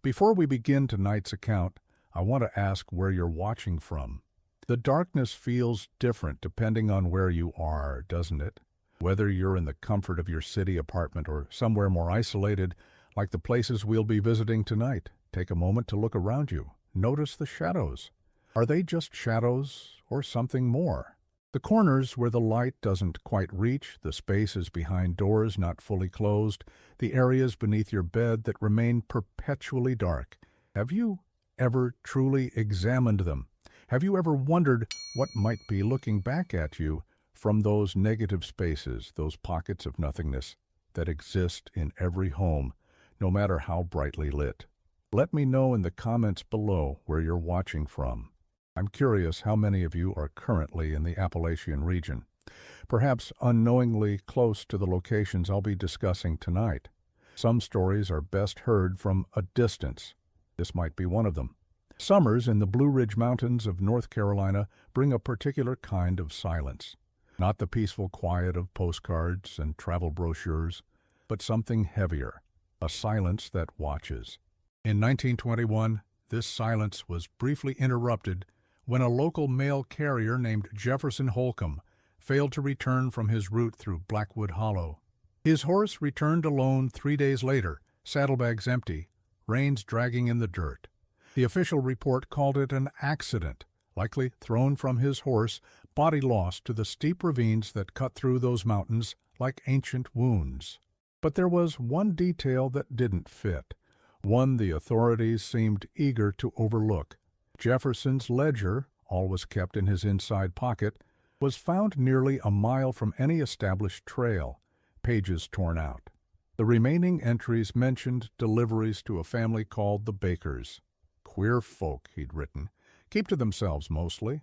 Before we begin tonight's account, I want to ask where you're watching from. The darkness feels different depending on where you are, doesn't it? Whether you're in the comfort of your city apartment or somewhere more isolated, like the places we'll be visiting tonight, take a moment to look around you. Notice the shadows. Are they just shadows or something more? The corners where the light doesn't quite reach, the spaces behind doors not fully closed, the areas beneath your bed that remain perpetually dark. Have you ever truly examined them? Have you ever wondered what might be looking back at you from those negative spaces, those pockets of nothingness that exist in every home, no matter how brightly lit? Let me know in the comments below where you're watching from. I'm curious how many of you are currently in the Appalachian region, perhaps unknowingly close to the locations I'll be discussing tonight. Some stories are best heard from a distance. This might be one of them. Summers in the Blue Ridge Mountains of North Carolina bring a particular kind of silence. Not the peaceful quiet of postcards and travel brochures, but something heavier, a silence that watches. In 1921, this silence was briefly interrupted when a local mail carrier named Jefferson Hulcom failed to return from his route through Blackwood Hollow. His horse returned alone 3 days later, saddlebags empty, reins dragging in the dirt. The official report called it an accident, likely thrown from his horse, body lost to the steep ravines that cut through those mountains like ancient wounds. But there was one detail that didn't fit, one the authorities seemed eager to overlook. Jefferson's ledger, always kept in his inside pocket, was found nearly a mile from any established trail, pages torn out. The remaining entries mentioned deliveries to a family called the Bakers. Queer folk, he'd written, keep to themselves mostly,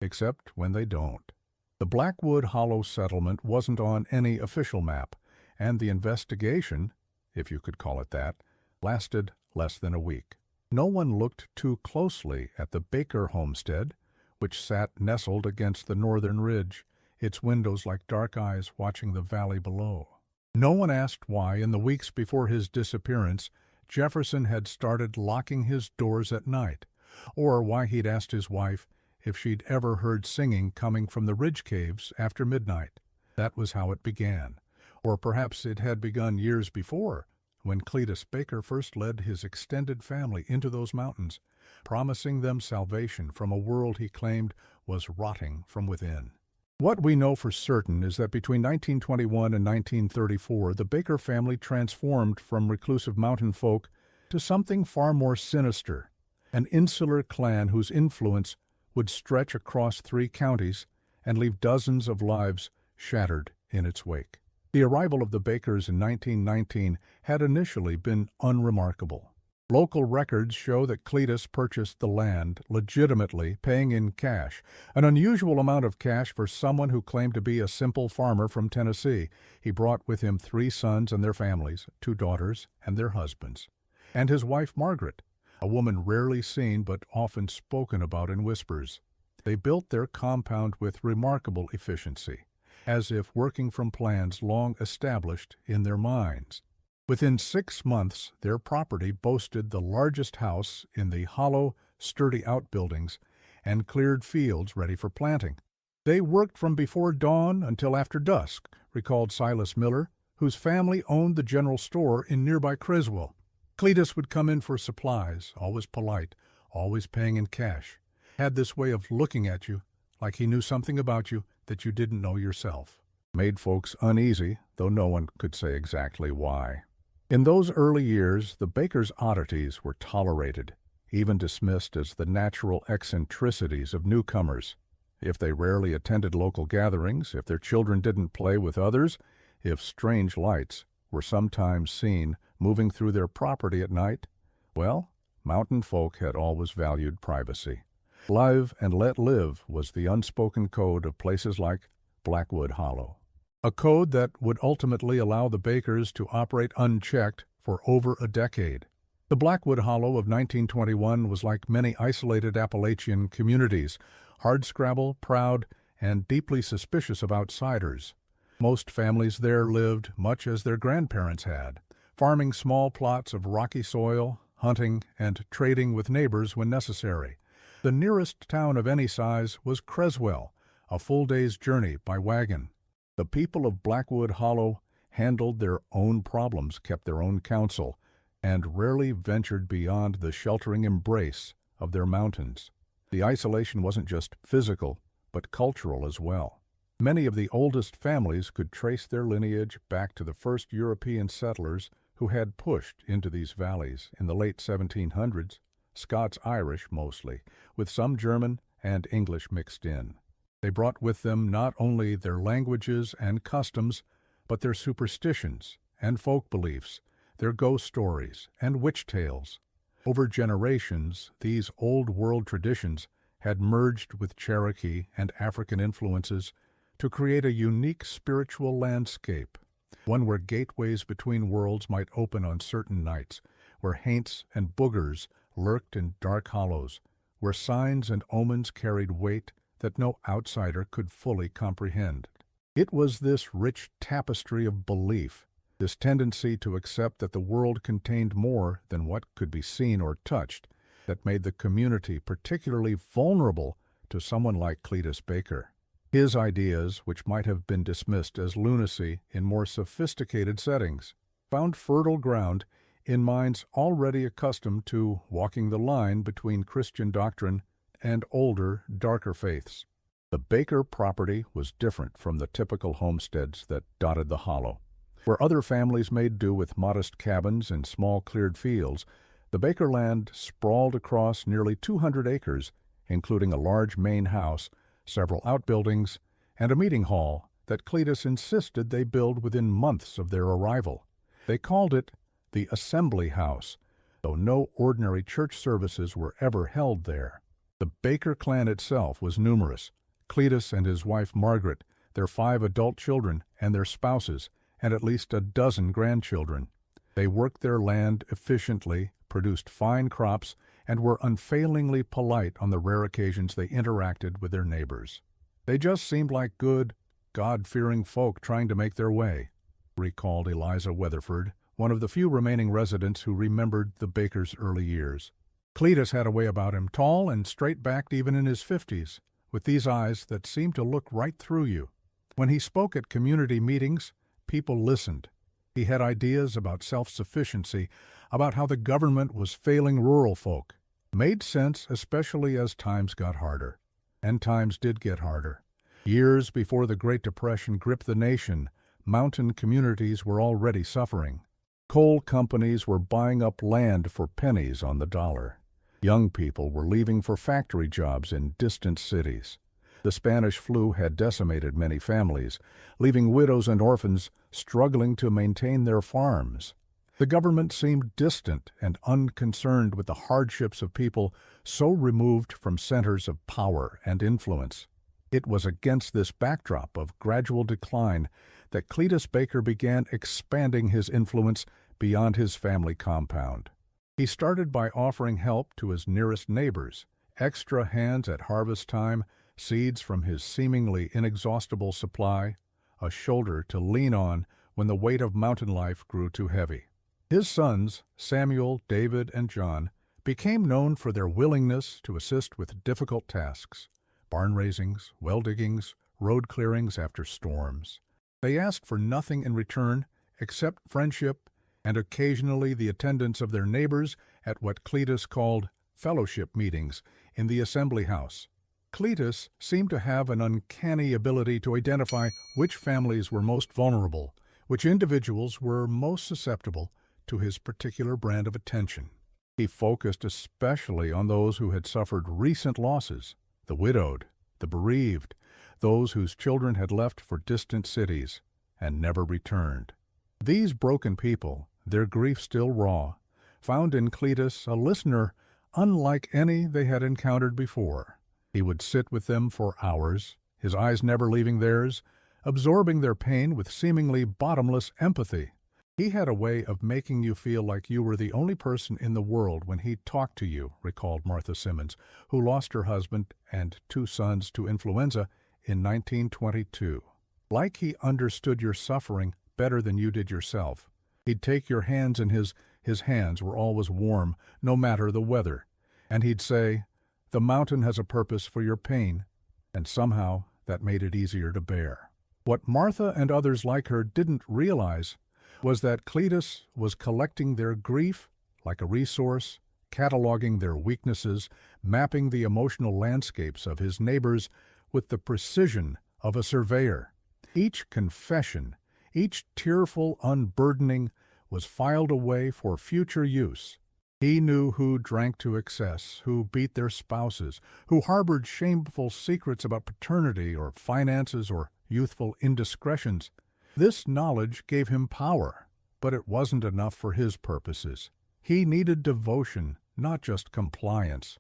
except when they don't. The Blackwood Hollow settlement wasn't on any official map, and the investigation, if you could call it that, lasted less than a week. No one looked too closely at the Baker homestead, which sat nestled against the northern ridge, its windows like dark eyes watching the valley below. No one asked why, in the weeks before his disappearance, Jefferson had started locking his doors at night, or why he'd asked his wife if she'd ever heard singing coming from the ridge caves after midnight. That was how it began. Or perhaps it had begun years before, when Tobias Baker first led his extended family into those mountains, promising them salvation from a world he claimed was rotting from within. What we know for certain is that between 1921 and 1934, the Baker family transformed from reclusive mountain folk to something far more sinister, an insular clan whose influence would stretch across 3 counties and leave dozens of lives shattered in its wake. The arrival of the Bakers in 1919 had initially been unremarkable. Local records show that Cletus purchased the land legitimately, paying in cash, an unusual amount of cash for someone who claimed to be a simple farmer from Tennessee. He brought with him 3 sons and their families, 2 daughters and their husbands, and his wife Margaret, a woman rarely seen but often spoken about in whispers. They built their compound with remarkable efficiency, as if working from plans long established in their minds. Within 6 months, their property boasted the largest house in the hollow, sturdy outbuildings and cleared fields ready for planting. They worked from before dawn until after dusk, recalled Silas Miller, whose family owned the general store in nearby Criswell. Cletus would come in for supplies, always polite, always paying in cash. Had this way of looking at you, like he knew something about you that you didn't know yourself. Made folks uneasy, though no one could say exactly why. In those early years, the Bakers' oddities were tolerated, even dismissed as the natural eccentricities of newcomers. If they rarely attended local gatherings, if their children didn't play with others, if strange lights were sometimes seen moving through their property at night, well, mountain folk had always valued privacy. Live and let live was the unspoken code of places like Blackwood Hollow. A code that would ultimately allow the Bakers to operate unchecked for over a decade. The Blackwood Hollow of 1921 was like many isolated Appalachian communities, hardscrabble, proud, and deeply suspicious of outsiders. Most families there lived much as their grandparents had, farming small plots of rocky soil, hunting, and trading with neighbors when necessary. The nearest town of any size was Creswell, a full day's journey by wagon. The people of Blackwood Hollow handled their own problems, kept their own counsel, and rarely ventured beyond the sheltering embrace of their mountains. The isolation wasn't just physical, but cultural as well. Many of the oldest families could trace their lineage back to the first European settlers who had pushed into these valleys in the late 1700s, Scots-Irish mostly, with some German and English mixed in. They brought with them not only their languages and customs, but their superstitions and folk beliefs, their ghost stories and witch tales. Over generations, these old-world traditions had merged with Cherokee and African influences to create a unique spiritual landscape, one where gateways between worlds might open on certain nights, where haints and boogers lurked in dark hollows, where signs and omens carried weight that no outsider could fully comprehend. It was this rich tapestry of belief, this tendency to accept that the world contained more than what could be seen or touched, that made the community particularly vulnerable to someone like Cletus Baker. His ideas, which might have been dismissed as lunacy in more sophisticated settings, found fertile ground in minds already accustomed to walking the line between Christian doctrine and older, darker faiths. The Baker property was different from the typical homesteads that dotted the hollow. Where other families made do with modest cabins and small cleared fields, the Baker land sprawled across nearly 200 acres, including a large main house, several outbuildings, and a meeting hall that Cletus insisted they build within months of their arrival. They called it the Assembly House, though no ordinary church services were ever held there. The Baker clan itself was numerous. Cletus and his wife Margaret, their 5 adult children, and their spouses, and at least a dozen grandchildren. They worked their land efficiently, produced fine crops, and were unfailingly polite on the rare occasions they interacted with their neighbors. They just seemed like good, God-fearing folk trying to make their way, recalled Eliza Weatherford, one of the few remaining residents who remembered the Bakers' early years. Cletus had a way about him, tall and straight-backed even in his 50s, with these eyes that seemed to look right through you. When he spoke at community meetings, people listened. He had ideas about self-sufficiency, about how the government was failing rural folk. Made sense, especially as times got harder. And times did get harder. Years before the Great Depression gripped the nation, mountain communities were already suffering. Coal companies were buying up land for pennies on the dollar. Young people were leaving for factory jobs in distant cities. The Spanish flu had decimated many families, leaving widows and orphans struggling to maintain their farms. The government seemed distant and unconcerned with the hardships of people so removed from centers of power and influence. It was against this backdrop of gradual decline that Cletus Baker began expanding his influence beyond his family compound. He started by offering help to his nearest neighbors, extra hands at harvest time, seeds from his seemingly inexhaustible supply, a shoulder to lean on when the weight of mountain life grew too heavy. His sons, Samuel, David, and John, became known for their willingness to assist with difficult tasks, barn raisings, well diggings, road clearings after storms. They asked for nothing in return except friendship and occasionally the attendance of their neighbors at what Cletus called fellowship meetings in the assembly house. Cletus seemed to have an uncanny ability to identify which families were most vulnerable, which individuals were most susceptible to his particular brand of attention. He focused especially on those who had suffered recent losses, the widowed, the bereaved, those whose children had left for distant cities and never returned. These broken people, their grief still raw, found in Cletus a listener unlike any they had encountered before. He would sit with them for hours, his eyes never leaving theirs, absorbing their pain with seemingly bottomless empathy. He had a way of making you feel like you were the only person in the world when he talked to you, recalled Martha Simmons, who lost her husband and 2 sons to influenza in 1922. Like he understood your suffering better than you did yourself. He'd take your hands in his His hands were always warm, no matter the weather. And he'd say, "The mountain has a purpose for your pain," and somehow that made it easier to bear. What Martha and others like her didn't realize was that Cletus was collecting their grief like a resource, cataloging their weaknesses, mapping the emotional landscapes of his neighbors with the precision of a surveyor. Each confession, each tearful unburdening was filed away for future use. He knew who drank to excess, who beat their spouses, who harbored shameful secrets about paternity or finances or youthful indiscretions. This knowledge gave him power, but it wasn't enough for his purposes. He needed devotion, not just compliance.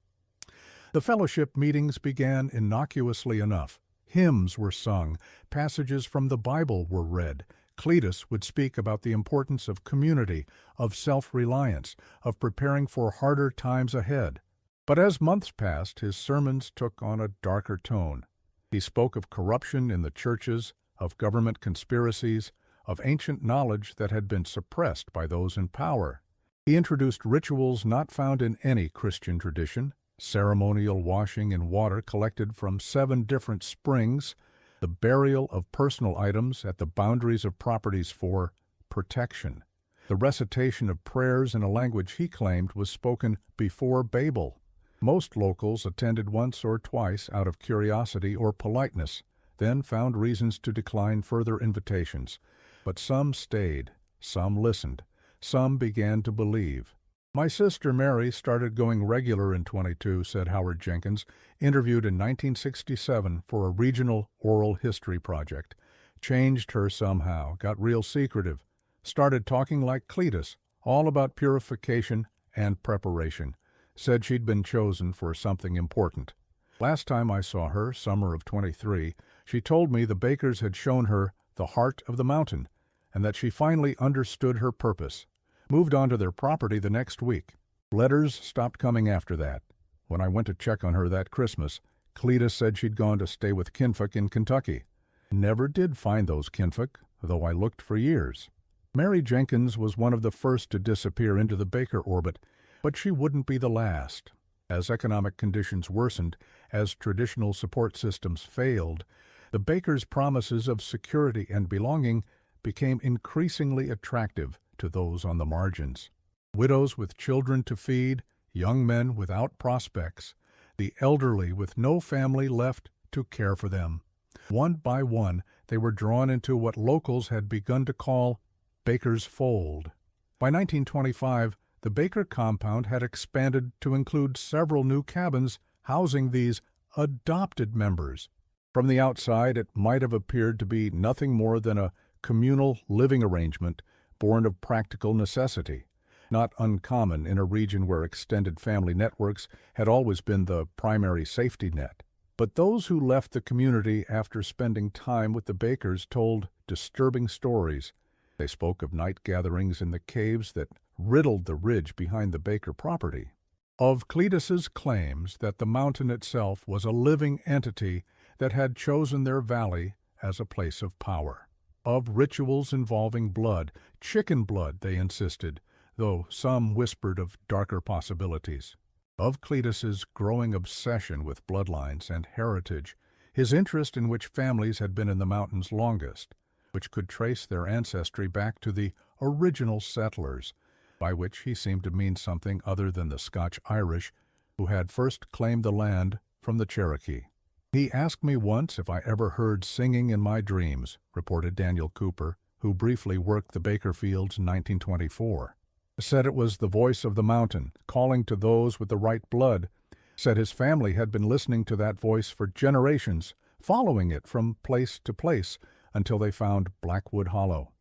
The fellowship meetings began innocuously enough. Hymns were sung, passages from the Bible were read. Cletus would speak about the importance of community, of self-reliance, of preparing for harder times ahead. But as months passed, his sermons took on a darker tone. He spoke of corruption in the churches, of government conspiracies, of ancient knowledge that had been suppressed by those in power. He introduced rituals not found in any Christian tradition, ceremonial washing in water collected from 7 different springs, the burial of personal items at the boundaries of properties for protection, the recitation of prayers in a language he claimed was spoken before Babel. Most locals attended once or twice out of curiosity or politeness, then found reasons to decline further invitations. But some stayed, some listened, some began to believe. "My sister Mary started going regular in 22, said Howard Jenkins, interviewed in 1967 for a regional oral history project. Changed her somehow, got real secretive, started talking like Cletus, all about purification and preparation. Said she'd been chosen for something important. Last time I saw her, summer of 23, she told me the Bakers had shown her the heart of the mountain, and that she finally understood her purpose. Moved onto their property the next week. Letters stopped coming after that. When I went to check on her that Christmas, Cletus said she'd gone to stay with kinfolk in Kentucky. Never did find those kinfolk, though I looked for years." Mary Jenkins was one of the first to disappear into the Baker orbit, but she wouldn't be the last. As economic conditions worsened, as traditional support systems failed, the Bakers' promises of security and belonging became increasingly attractive to those on the margins. Widows with children to feed, young men without prospects, the elderly with no family left to care for them. One by one, they were drawn into what locals had begun to call Baker's Fold. By 1925, the Baker compound had expanded to include several new cabins housing these adopted members. From the outside, it might have appeared to be nothing more than a communal living arrangement born of practical necessity, not uncommon in a region where extended family networks had always been the primary safety net. But those who left the community after spending time with the Bakers told disturbing stories. They spoke of night gatherings in the caves that riddled the ridge behind the Baker property, of Cletus's claims that the mountain itself was a living entity that had chosen their valley as a place of power, of rituals involving blood, chicken blood, they insisted, though some whispered of darker possibilities, of Cletus's growing obsession with bloodlines and heritage, his interest in which families had been in the mountains longest, which could trace their ancestry back to the original settlers, by which he seemed to mean something other than the Scotch-Irish who had first claimed the land from the Cherokee. "He asked me once if I ever heard singing in my dreams," reported Daniel Cooper, who briefly worked the Baker fields in 1924. Said it was the voice of the mountain, calling to those with the right blood. Said his family had been listening to that voice for generations, following it from place to place until they found Blackwood Hollow.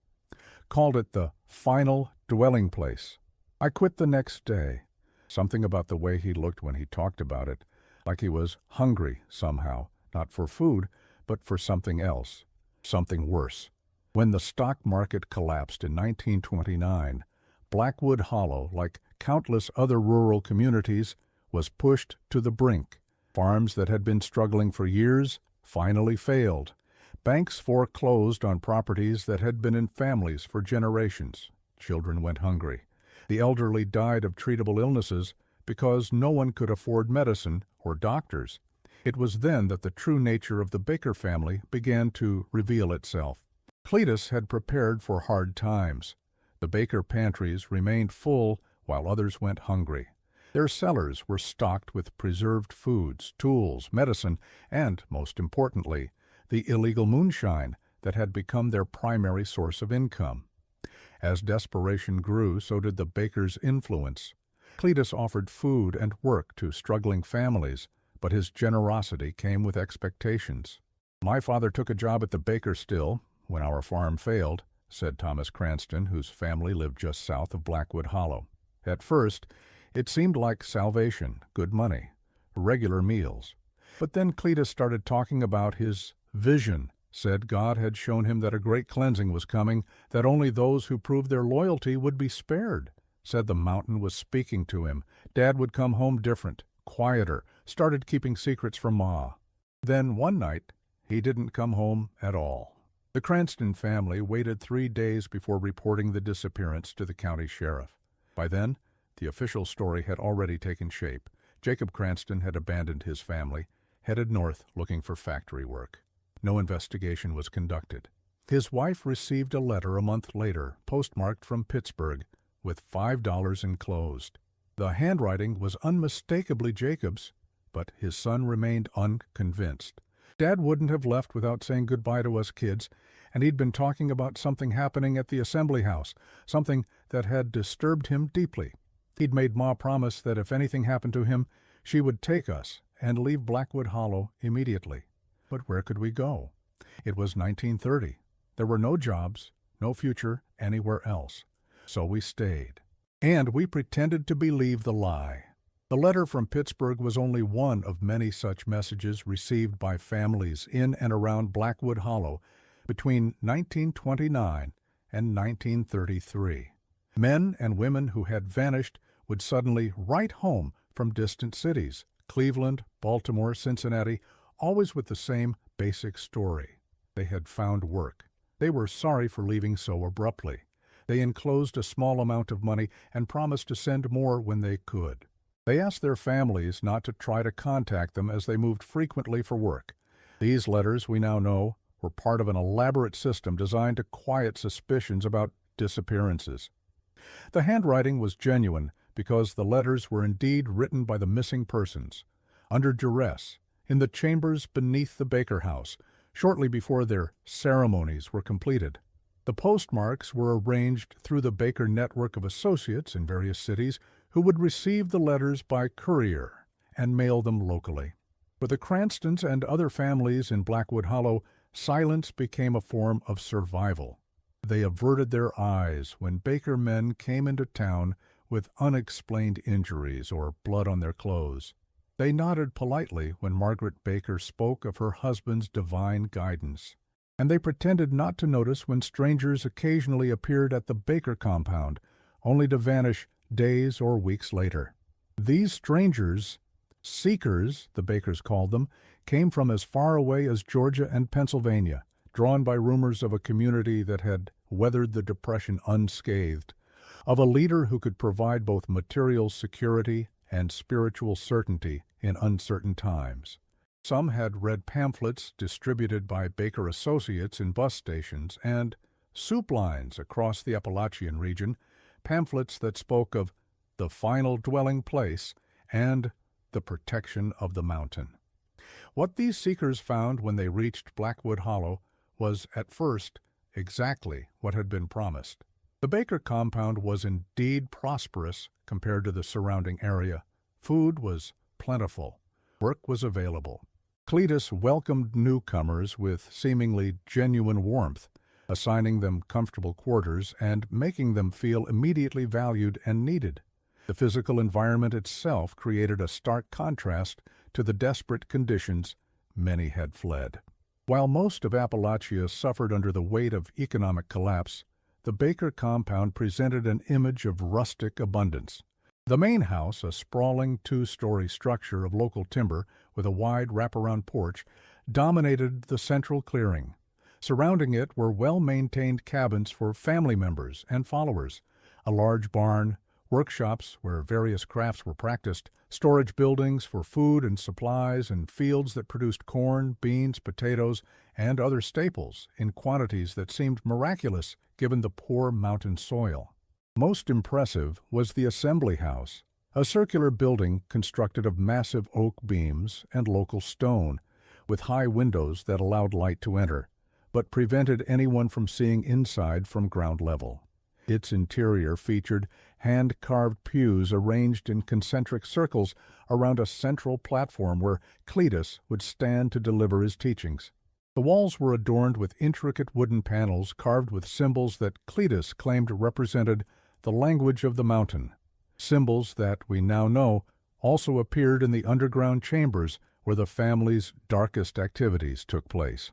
Called it the final dwelling place. I quit the next day. Something about the way he looked when he talked about it, like he was hungry somehow, not for food, but for something else, something worse. When the stock market collapsed in 1929, Blackwood Hollow, like countless other rural communities, was pushed to the brink. Farms that had been struggling for years finally failed. Banks foreclosed on properties that had been in families for generations. Children went hungry. The elderly died of treatable illnesses because no one could afford medicine or doctors. It was then that the true nature of the Baker family began to reveal itself. Cletus had prepared for hard times. The Baker pantries remained full while others went hungry. Their cellars were stocked with preserved foods, tools, medicine, and, most importantly, the illegal moonshine that had become their primary source of income. As desperation grew, so did the Bakers' influence. Cletus offered food and work to struggling families, but his generosity came with expectations. "My father took a job at the baker still when our farm failed," said Thomas Cranston, whose family lived just south of Blackwood Hollow. "At first, it seemed like salvation, good money, regular meals. But then Cletus started talking about his vision, said God had shown him that a great cleansing was coming, that only those who proved their loyalty would be spared. Said the mountain was speaking to him. Dad would come home different, quieter, started keeping secrets from Ma. Then one night, he didn't come home at all." The Cranston family waited 3 days before reporting the disappearance to the county sheriff. By then, the official story had already taken shape. Jacob Cranston had abandoned his family, headed north looking for factory work. No investigation was conducted. His wife received a letter a month later, postmarked from Pittsburgh, with $5 enclosed. The handwriting was unmistakably Jacob's, but his son remained unconvinced. "Dad wouldn't have left without saying goodbye to us kids, and he'd been talking about something happening at the assembly house, something that had disturbed him deeply. He'd made Ma promise that if anything happened to him, she would take us and leave Blackwood Hollow immediately. But where could we go? It was 1930. There were no jobs, no future anywhere else. So we stayed. And we pretended to believe the lie." The letter from Pittsburgh was only one of many such messages received by families in and around Blackwood Hollow between 1929 and 1933. Men and women who had vanished would suddenly write home from distant cities, Cleveland, Baltimore, Cincinnati, always with the same basic story. They had found work. They were sorry for leaving so abruptly. They enclosed a small amount of money and promised to send more when they could. They asked their families not to try to contact them as they moved frequently for work. These letters, we now know, were part of an elaborate system designed to quiet suspicions about disappearances. The handwriting was genuine because the letters were indeed written by the missing persons, under duress, in the chambers beneath the Baker house, shortly before their ceremonies were completed. The postmarks were arranged through the Baker network of associates in various cities who would receive the letters by courier and mail them locally. For the Cranstons and other families in Blackwood Hollow, silence became a form of survival. They averted their eyes when Baker men came into town with unexplained injuries or blood on their clothes. They nodded politely when Margaret Baker spoke of her husband's divine guidance, and they pretended not to notice when strangers occasionally appeared at the Baker compound, only to vanish days or weeks later. These strangers, seekers, the Bakers called them, came from as far away as Georgia and Pennsylvania, drawn by rumors of a community that had weathered the Depression unscathed, of a leader who could provide both material security and spiritual certainty in uncertain times. Some had read pamphlets distributed by Baker associates in bus stations and soup lines across the Appalachian region, pamphlets that spoke of the final dwelling place and the protection of the mountain. What these seekers found when they reached Blackwood Hollow was, at first, exactly what had been promised. The Baker compound was indeed prosperous compared to the surrounding area. Food was plentiful. Work was available. Cletus welcomed newcomers with seemingly genuine warmth, assigning them comfortable quarters and making them feel immediately valued and needed. The physical environment itself created a stark contrast to the desperate conditions many had fled. While most of Appalachia suffered under the weight of economic collapse, the Baker compound presented an image of rustic abundance. The main house, a sprawling 2-story structure of local timber with a wide wraparound porch, dominated the central clearing. Surrounding it were well-maintained cabins for family members and followers, a large barn, workshops where various crafts were practiced, storage buildings for food and supplies, and fields that produced corn, beans, potatoes, and other staples in quantities that seemed miraculous given the poor mountain soil. Most impressive was the assembly house, a circular building constructed of massive oak beams and local stone, with high windows that allowed light to enter, but prevented anyone from seeing inside from ground level. Its interior featured hand-carved pews arranged in concentric circles around a central platform where Cletus would stand to deliver his teachings. The walls were adorned with intricate wooden panels carved with symbols that Cletus claimed represented the language of the mountain, symbols that, we now know, also appeared in the underground chambers where the family's darkest activities took place.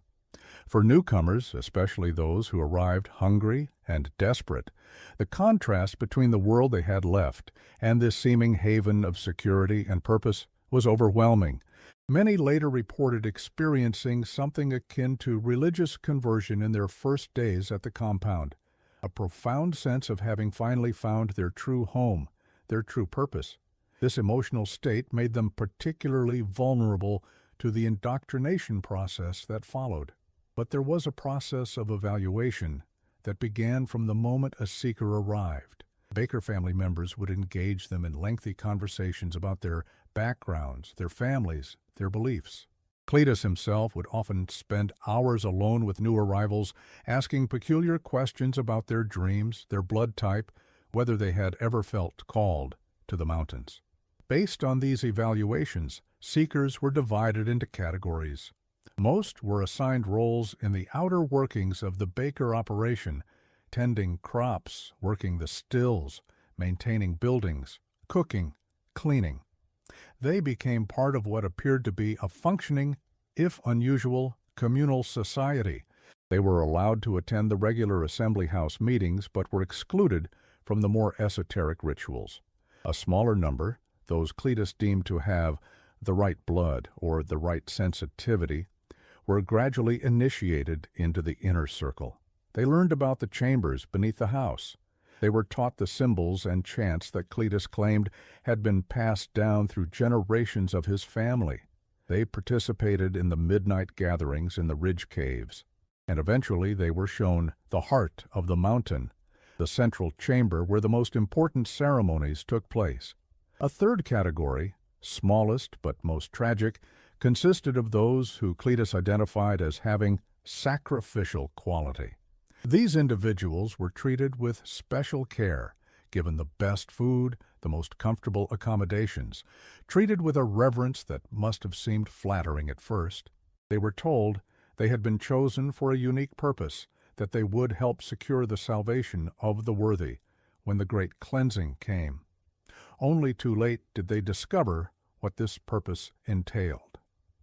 For newcomers, especially those who arrived hungry and desperate, the contrast between the world they had left and this seeming haven of security and purpose was overwhelming. Many later reported experiencing something akin to religious conversion in their first days at the compound, a profound sense of having finally found their true home, their true purpose. This emotional state made them particularly vulnerable to the indoctrination process that followed. But there was a process of evaluation that began from the moment a seeker arrived. Baker family members would engage them in lengthy conversations about their backgrounds, their families, their beliefs. Cletus himself would often spend hours alone with new arrivals, asking peculiar questions about their dreams, their blood type, whether they had ever felt called to the mountains. Based on these evaluations, seekers were divided into categories. Most were assigned roles in the outer workings of the Baker operation, tending crops, working the stills, maintaining buildings, cooking, cleaning. They became part of what appeared to be a functioning, if unusual, communal society. They were allowed to attend the regular assembly house meetings but were excluded from the more esoteric rituals. A smaller number, those Cletus deemed to have the right blood or the right sensitivity, were gradually initiated into the inner circle. They learned about the chambers beneath the house. They were taught the symbols and chants that Cletus claimed had been passed down through generations of his family. They participated in the midnight gatherings in the ridge caves, and eventually they were shown the heart of the mountain, the central chamber where the most important ceremonies took place. A third category, smallest but most tragic, consisted of those who Cletus identified as having sacrificial quality. These individuals were treated with special care, given the best food, the most comfortable accommodations, treated with a reverence that must have seemed flattering at first. They were told they had been chosen for a unique purpose, that they would help secure the salvation of the worthy when the great cleansing came. Only too late did they discover what this purpose entailed.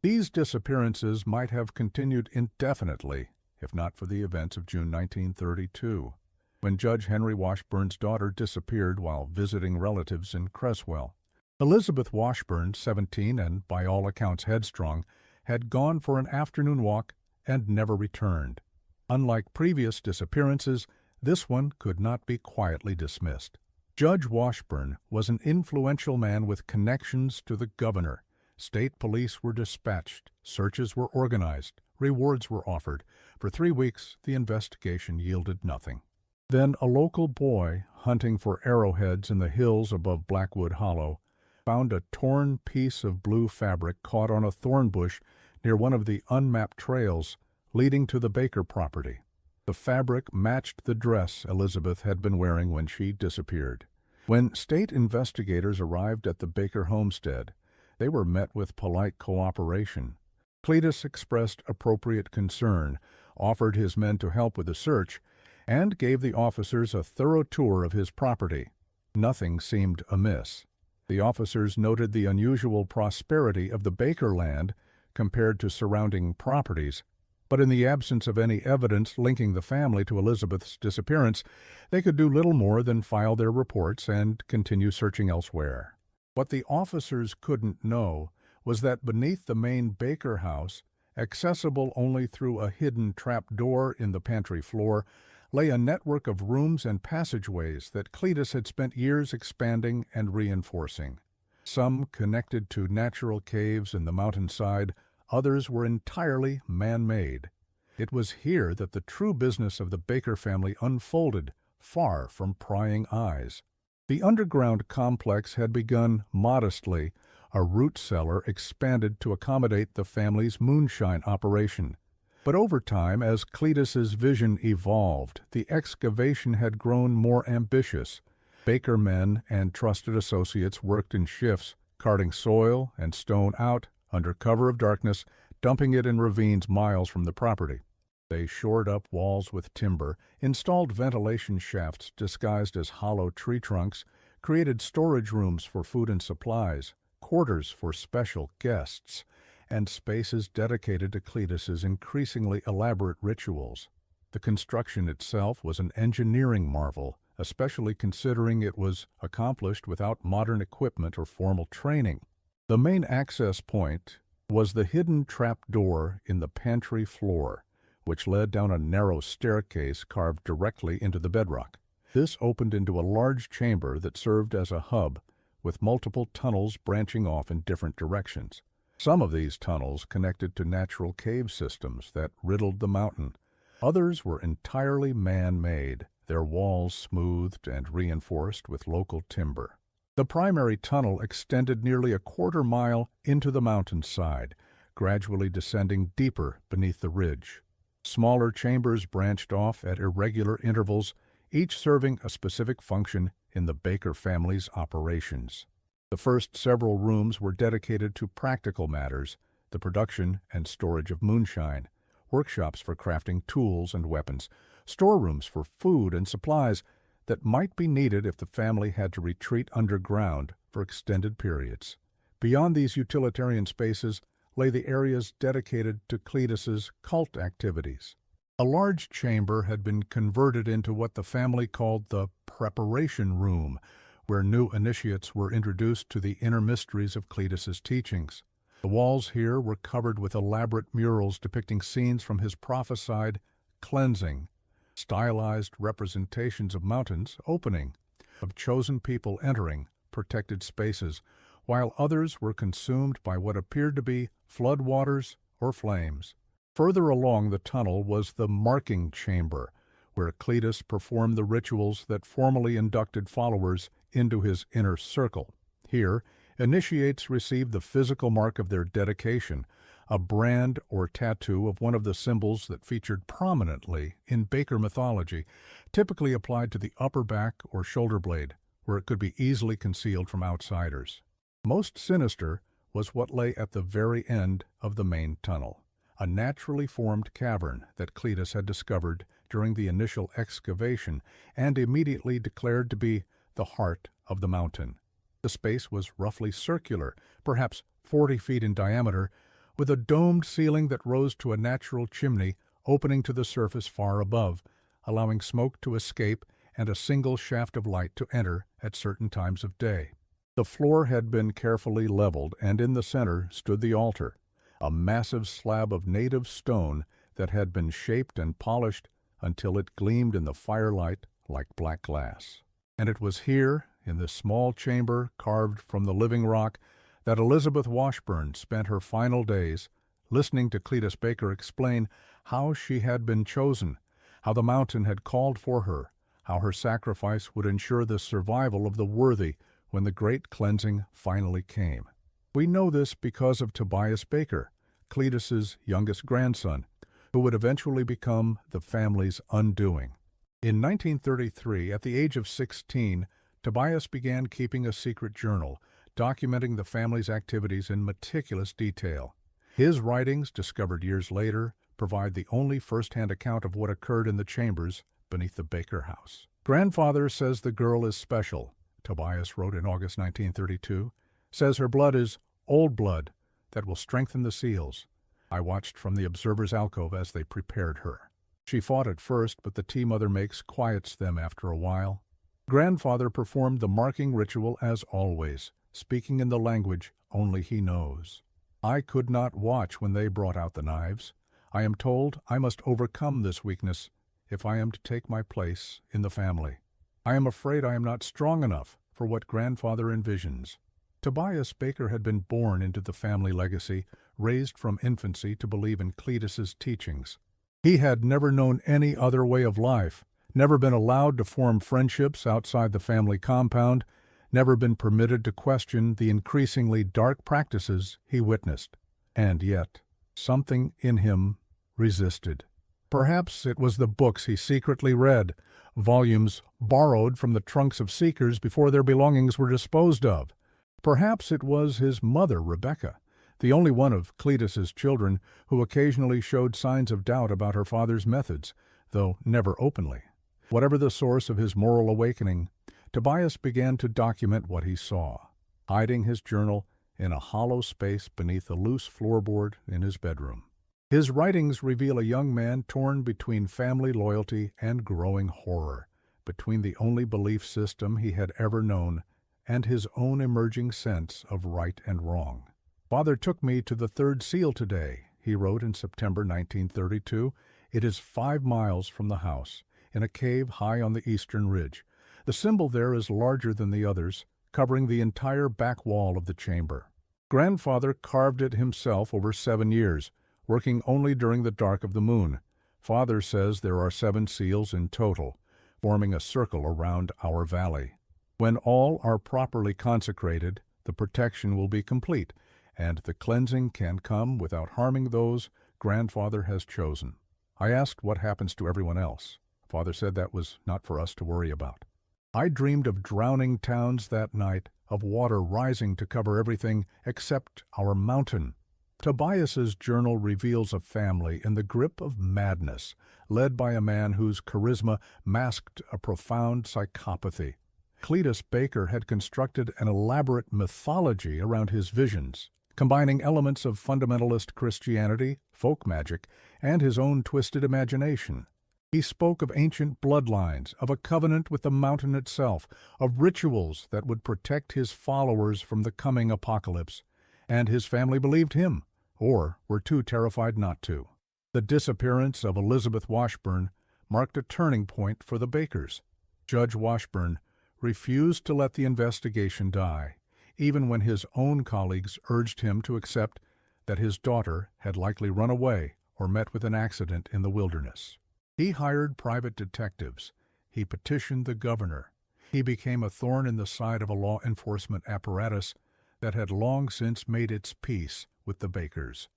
These disappearances might have continued indefinitely, if not for the events of June 1932, when Judge Henry Washburn's daughter disappeared while visiting relatives in Creswell. Elizabeth Washburn, 17 and by all accounts headstrong, had gone for an afternoon walk and never returned. Unlike previous disappearances, this one could not be quietly dismissed. Judge Washburn was an influential man with connections to the governor. State police were dispatched, searches were organized, rewards were offered. For 3 weeks, the investigation yielded nothing. Then a local boy, hunting for arrowheads in the hills above Blackwood Hollow, found a torn piece of blue fabric caught on a thorn bush near one of the unmapped trails leading to the Baker property. The fabric matched the dress Elizabeth had been wearing when she disappeared. When state investigators arrived at the Baker homestead, they were met with polite cooperation. Cletus expressed appropriate concern, offered his men to help with the search, and gave the officers a thorough tour of his property. Nothing seemed amiss. The officers noted the unusual prosperity of the Baker land compared to surrounding properties, but in the absence of any evidence linking the family to Elizabeth's disappearance, they could do little more than file their reports and continue searching elsewhere. What the officers couldn't know was that beneath the main Baker house, accessible only through a hidden trap door in the pantry floor, lay a network of rooms and passageways that Cletus had spent years expanding and reinforcing. Some connected to natural caves in the mountainside, others were entirely man-made. It was here that the true business of the Baker family unfolded, far from prying eyes. The underground complex had begun modestly. A root cellar expanded to accommodate the family's moonshine operation. But over time, as Cletus's vision evolved, the excavation had grown more ambitious. Baker men and trusted associates worked in shifts, carting soil and stone out under cover of darkness, dumping it in ravines miles from the property. They shored up walls with timber, installed ventilation shafts disguised as hollow tree trunks, created storage rooms for food and supplies, quarters for special guests, and spaces dedicated to Cletus's increasingly elaborate rituals. The construction itself was an engineering marvel, especially considering it was accomplished without modern equipment or formal training. The main access point was the hidden trapdoor in the pantry floor, which led down a narrow staircase carved directly into the bedrock. This opened into a large chamber that served as a hub, with multiple tunnels branching off in different directions. Some of these tunnels connected to natural cave systems that riddled the mountain. Others were entirely man-made, their walls smoothed and reinforced with local timber. The primary tunnel extended nearly a quarter-mile into the mountainside, gradually descending deeper beneath the ridge. Smaller chambers branched off at irregular intervals, each serving a specific function in the Baker family's operations. The first several rooms were dedicated to practical matters, the production and storage of moonshine, workshops for crafting tools and weapons, storerooms for food and supplies that might be needed if the family had to retreat underground for extended periods. Beyond these utilitarian spaces lay the areas dedicated to Cletus's cult activities. A large chamber had been converted into what the family called the preparation room, where new initiates were introduced to the inner mysteries of Cletus's teachings. The walls here were covered with elaborate murals depicting scenes from his prophesied cleansing, stylized representations of mountains opening, of chosen people entering protected spaces, while others were consumed by what appeared to be floodwaters or flames. Further along the tunnel was the marking chamber, where Cletus performed the rituals that formally inducted followers into his inner circle. Here, initiates received the physical mark of their dedication, a brand or tattoo of one of the symbols that featured prominently in Baker mythology, typically applied to the upper back or shoulder blade, where it could be easily concealed from outsiders. Most sinister was what lay at the very end of the main tunnel, a naturally formed cavern that Cletus had discovered during the initial excavation and immediately declared to be the heart of the mountain. The space was roughly circular, perhaps 40 feet in diameter, with a domed ceiling that rose to a natural chimney opening to the surface far above, allowing smoke to escape and a single shaft of light to enter at certain times of day. The floor had been carefully leveled, and in the center stood the altar, a massive slab of native stone that had been shaped and polished until it gleamed in the firelight like black glass. And it was here, in this small chamber carved from the living rock, that Elizabeth Washburn spent her final days, listening to Cletus Baker explain how she had been chosen, how the mountain had called for her, how her sacrifice would ensure the survival of the worthy when the great cleansing finally came. We know this because of Tobias Baker, Cletus's youngest grandson, who would eventually become the family's undoing. In 1933, at the age of 16, Tobias began keeping a secret journal, documenting the family's activities in meticulous detail. His writings, discovered years later, provide the only first-hand account of what occurred in the chambers beneath the Baker house. "Grandfather says the girl is special," Tobias wrote in August 1932, "says her blood is old blood that will strengthen the seals. I watched from the observer's alcove as they prepared her. She fought at first, but the tea mother makes quiets them after a while. Grandfather performed the marking ritual as always, speaking in the language only he knows. I could not watch when they brought out the knives. I am told I must overcome this weakness. if I am to take my place in the family. I am afraid I am not strong enough for what grandfather envisions." Tobias Baker had been born into the family legacy, raised from infancy to believe in Cletus's teachings. He had never known any other way of life, never been allowed to form friendships outside the family compound, never been permitted to question the increasingly dark practices he witnessed. And yet, something in him resisted. Perhaps it was the books he secretly read, volumes borrowed from the trunks of seekers before their belongings were disposed of. Perhaps it was his mother, Rebecca, the only one of Cletus's children who occasionally showed signs of doubt about her father's methods, though never openly. Whatever the source of his moral awakening, Tobias began to document what he saw, hiding his journal in a hollow space beneath a loose floorboard in his bedroom. His writings reveal a young man torn between family loyalty and growing horror, between the only belief system he had ever known and his own emerging sense of right and wrong. "Father took me to the third seal today," he wrote in September 1932. "It is 5 miles from the house, in a cave high on the eastern ridge. The symbol there is larger than the others, covering the entire back wall of the chamber. Grandfather carved it himself over 7 years, working only during the dark of the moon. Father says there are 7 seals in total, forming a circle around our valley. When all are properly consecrated, the protection will be complete, and the cleansing can come without harming those Grandfather has chosen." I asked what happens to everyone else. Father said that was not for us to worry about. "I dreamed of drowning towns that night, of water rising to cover everything except our mountain." Tobias's journal reveals a family in the grip of madness, led by a man whose charisma masked a profound psychopathy. Cletus Baker had constructed an elaborate mythology around his visions, combining elements of fundamentalist Christianity, folk magic, and his own twisted imagination. He spoke of ancient bloodlines, of a covenant with the mountain itself, of rituals that would protect his followers from the coming apocalypse, and his family believed him, or were too terrified not to. The disappearance of Elizabeth Washburn marked a turning point for the Bakers. Judge Washburn refused to let the investigation die, even when his own colleagues urged him to accept that his daughter had likely run away or met with an accident in the wilderness. He hired private detectives. He petitioned the governor. He became a thorn in the side of a law enforcement apparatus that had long since made its peace with the Bakers.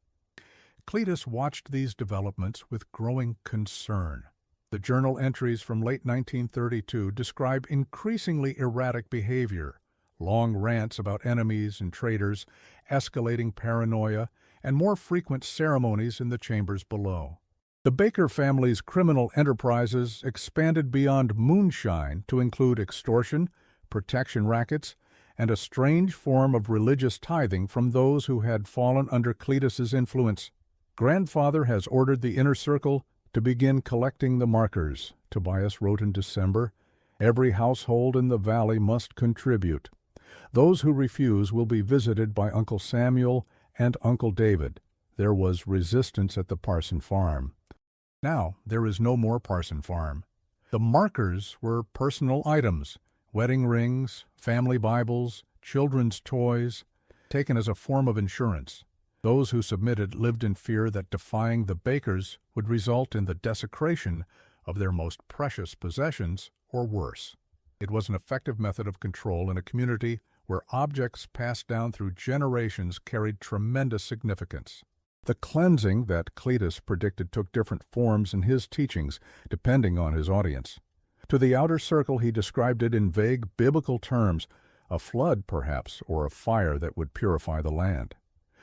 Cletus watched these developments with growing concern. The journal entries from late 1932 describe increasingly erratic behavior, long rants about enemies and traitors, escalating paranoia, and more frequent ceremonies in the chambers below. The Baker family's criminal enterprises expanded beyond moonshine to include extortion, protection rackets, and a strange form of religious tithing from those who had fallen under Cletus's influence. "Grandfather has ordered the inner circle to begin collecting the markers," Tobias wrote in December. "Every household in the valley must contribute. Those who refuse will be visited by Uncle Samuel and Uncle David." There was resistance at the Parson farm. Now there is no more Parson farm. The markers were personal items, wedding rings, family Bibles, children's toys, taken as a form of insurance. Those who submitted lived in fear that defying the Bakers would result in the desecration of their most precious possessions, or worse. It was an effective method of control in a community where objects passed down through generations carried tremendous significance. The cleansing that Cletus predicted took different forms in his teachings, depending on his audience. To the outer circle he described it in vague biblical terms, a flood perhaps, or a fire that would purify the land.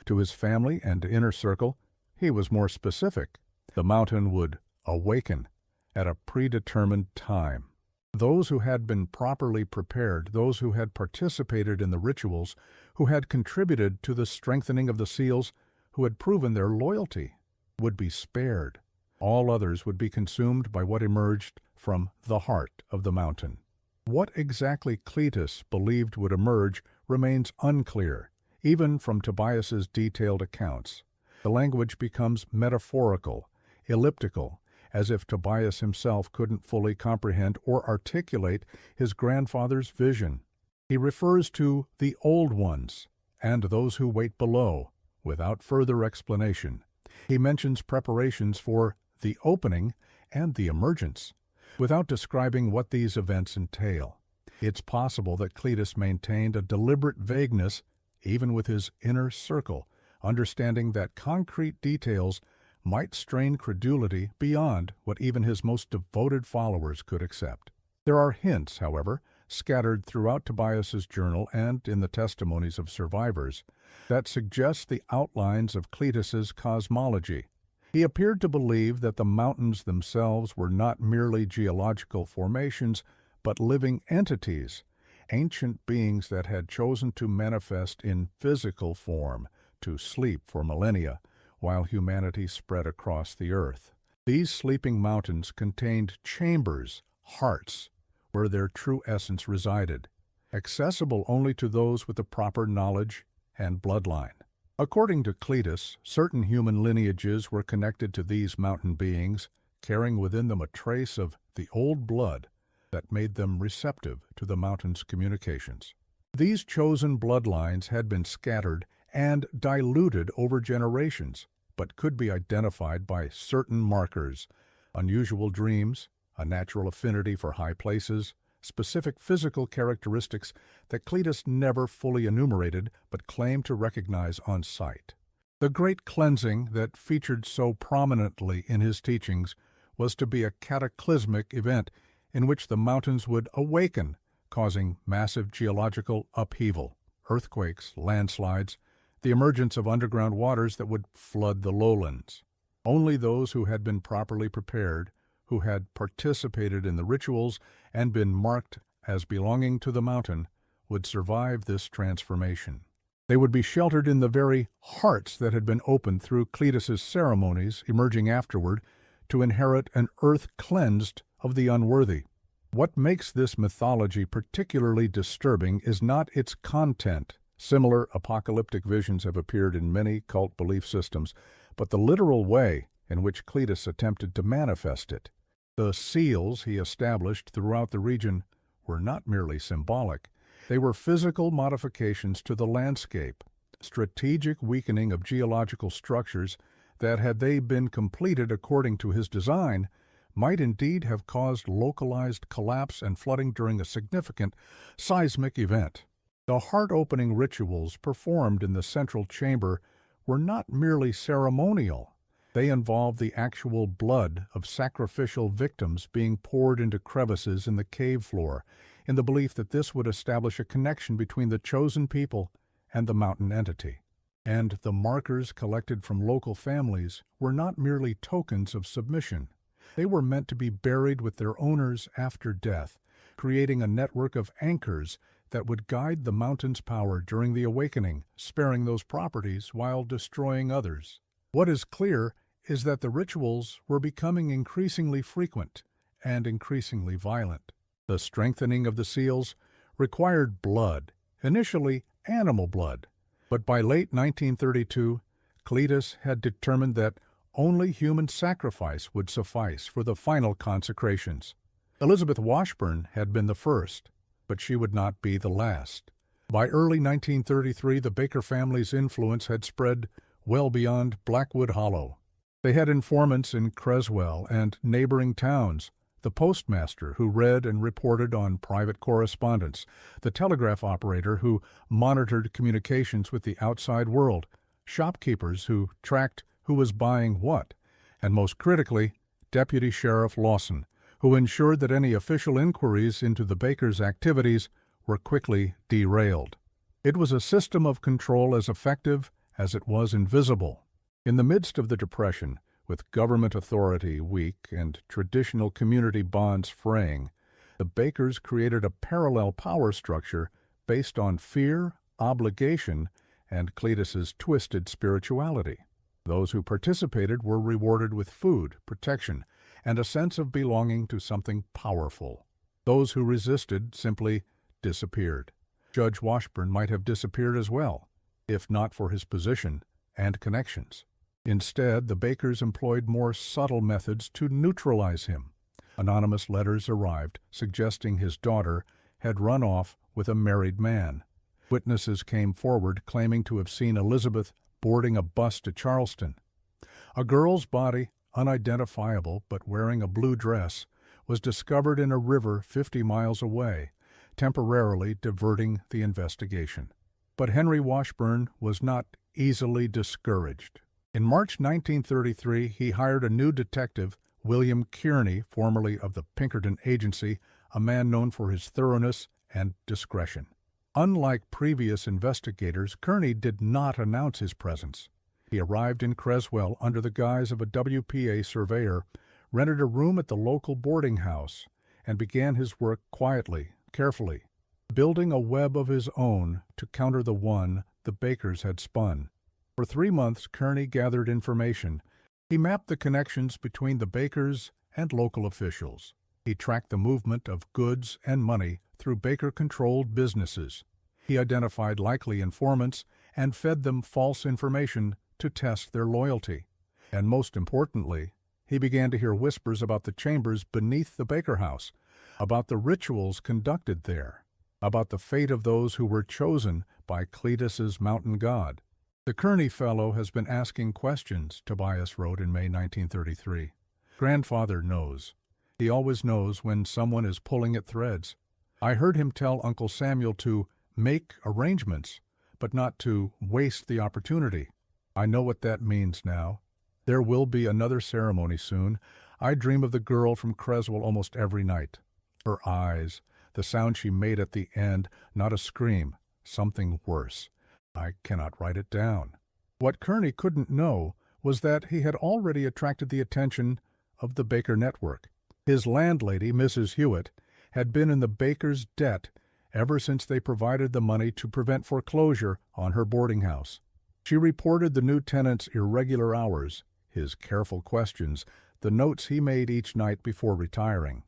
To his family and inner circle, he was more specific. The mountain would awaken at a predetermined time. Those who had been properly prepared, those who had participated in the rituals, who had contributed to the strengthening of the seals, who had proven their loyalty, would be spared. All others would be consumed by what emerged from the heart of the mountain. What exactly Cletus believed would emerge remains unclear, even from Tobias's detailed accounts. The language becomes metaphorical, elliptical, as if Tobias himself couldn't fully comprehend or articulate his grandfather's vision. He refers to the old ones and those who wait below, without further explanation. He mentions preparations for the opening and the emergence, without describing what these events entail. It's possible that Cletus maintained a deliberate vagueness, even with his inner circle, understanding that concrete details might strain credulity beyond what even his most devoted followers could accept. There are hints, however, scattered throughout Tobias's journal and in the testimonies of survivors, that suggest the outlines of Cletus's cosmology. He appeared to believe that the mountains themselves were not merely geological formations, but living entities, ancient beings that had chosen to manifest in physical form, to sleep for millennia, while humanity spread across the earth. These sleeping mountains contained chambers, hearts, where their true essence resided, accessible only to those with the proper knowledge and bloodline. According to Cletus, certain human lineages were connected to these mountain beings, carrying within them a trace of the old blood that made them receptive to the mountain's communications. These chosen bloodlines had been scattered and diluted over generations, but could be identified by certain markers: unusual dreams, a natural affinity for high places, specific physical characteristics that Cletus never fully enumerated but claimed to recognize on sight. The great cleansing that featured so prominently in his teachings was to be a cataclysmic event in which the mountains would awaken, causing massive geological upheaval, earthquakes, landslides, the emergence of underground waters that would flood the lowlands. Only those who had been properly prepared, who had participated in the rituals and been marked as belonging to the mountain, would survive this transformation. They would be sheltered in the very hearts that had been opened through Cletus's ceremonies, emerging afterward to inherit an earth cleansed of the unworthy. What makes this mythology particularly disturbing is not its content. Similar apocalyptic visions have appeared in many cult belief systems, but the literal way in which Cletus attempted to manifest it. The seals he established throughout the region were not merely symbolic. They were physical modifications to the landscape, strategic weakening of geological structures that, had they been completed according to his design, might indeed have caused localized collapse and flooding during a significant seismic event. The heart-opening rituals performed in the central chamber were not merely ceremonial. They involved the actual blood of sacrificial victims being poured into crevices in the cave floor, in the belief that this would establish a connection between the chosen people and the mountain entity. And the markers collected from local families were not merely tokens of submission. They were meant to be buried with their owners after death, creating a network of anchors that would guide the mountain's power during the awakening, sparing those properties while destroying others. What is clear is that the rituals were becoming increasingly frequent and increasingly violent. The strengthening of the seals required blood, initially animal blood, but by late 1932, Cletus had determined that only human sacrifice would suffice for the final consecrations. Elizabeth Washburn had been the first, but she would not be the last. By early 1933, the Baker family's influence had spread well beyond Blackwood Hollow. They had informants in Creswell and neighboring towns, the postmaster who read and reported on private correspondence, the telegraph operator who monitored communications with the outside world, shopkeepers who tracked who was buying what, and most critically, Deputy Sheriff Lawson, who ensured that any official inquiries into the Bakers' activities were quickly derailed. It was a system of control as effective as it was invisible. In the midst of the Depression, with government authority weak and traditional community bonds fraying, the Bakers created a parallel power structure based on fear, obligation, and Cletus's twisted spirituality. Those who participated were rewarded with food, protection, and a sense of belonging to something powerful. Those who resisted simply disappeared. Judge Washburn might have disappeared as well, if not for his position and connections. Instead, the Bakers employed more subtle methods to neutralize him. Anonymous letters arrived suggesting his daughter had run off with a married man. Witnesses came forward claiming to have seen Elizabeth boarding a bus to Charleston. A girl's body, unidentifiable but wearing a blue dress, was discovered in a river 50 miles away, temporarily diverting the investigation. But Henry Washburn was not easily discouraged. In March 1933, he hired a new detective, William Kearney, formerly of the Pinkerton Agency, a man known for his thoroughness and discretion. Unlike previous investigators, Kearney did not announce his presence. He arrived in Creswell under the guise of a WPA surveyor, rented a room at the local boarding house, and began his work quietly, carefully, building a web of his own to counter the one the Bakers had spun. For 3 months, Kearney gathered information. He mapped the connections between the Bakers and local officials. He tracked the movement of goods and money through Baker-controlled businesses. He identified likely informants and fed them false information to test their loyalty. And most importantly, he began to hear whispers about the chambers beneath the Baker house, about the rituals conducted there, about the fate of those who were chosen by Cletus's mountain god. The Kearney fellow has been asking questions, Tobias wrote in May 1933. Grandfather knows. He always knows when someone is pulling at threads. I heard him tell Uncle Samuel to make arrangements, but not to waste the opportunity. I know what that means now. There will be another ceremony soon. I dream of the girl from Creswell almost every night. Her eyes, the sound she made at the end, not a scream, something worse. I cannot write it down. What Kearney couldn't know was that he had already attracted the attention of the Baker network. His landlady, Mrs. Hewitt, had been in the Bakers' debt ever since they provided the money to prevent foreclosure on her boarding house. She reported the new tenant's irregular hours, his careful questions, the notes he made each night before retiring.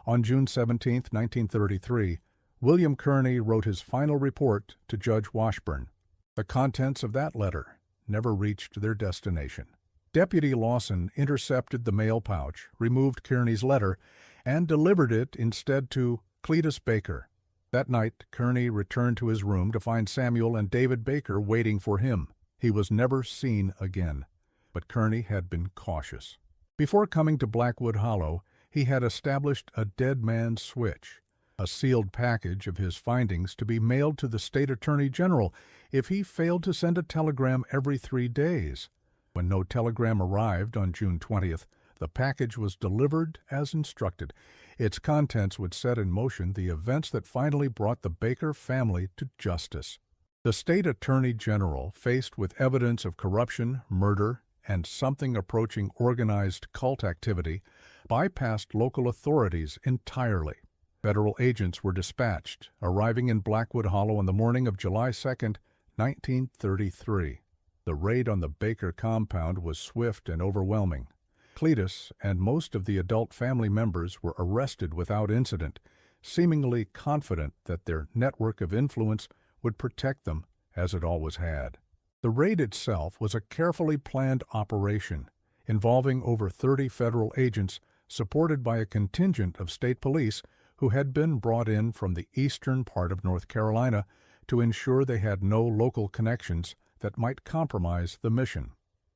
On June 17, 1933, William Kearney wrote his final report to Judge Washburn. The contents of that letter never reached their destination. Deputy Lawson intercepted the mail pouch, removed Kearney's letter, and delivered it instead to Tobias Baker. That night, Kearney returned to his room to find Samuel and David Baker waiting for him. He was never seen again. But Kearney had been cautious. Before coming to Blackwood Hollow, he had established a dead man's switch, a sealed package of his findings to be mailed to the state attorney general if he failed to send a telegram every 3 days. When no telegram arrived on June 20th, the package was delivered as instructed. Its contents would set in motion the events that finally brought the Baker family to justice. The state attorney general, faced with evidence of corruption, murder, and something approaching organized cult activity, bypassed local authorities entirely. Federal agents were dispatched, arriving in Blackwood Hollow on the morning of July 2, 1933. The raid on the Baker compound was swift and overwhelming. Cletus and most of the adult family members were arrested without incident, seemingly confident that their network of influence would protect them as it always had. The raid itself was a carefully planned operation involving over 30 federal agents supported by a contingent of state police who had been brought in from the eastern part of North Carolina to ensure they had no local connections that might compromise the mission.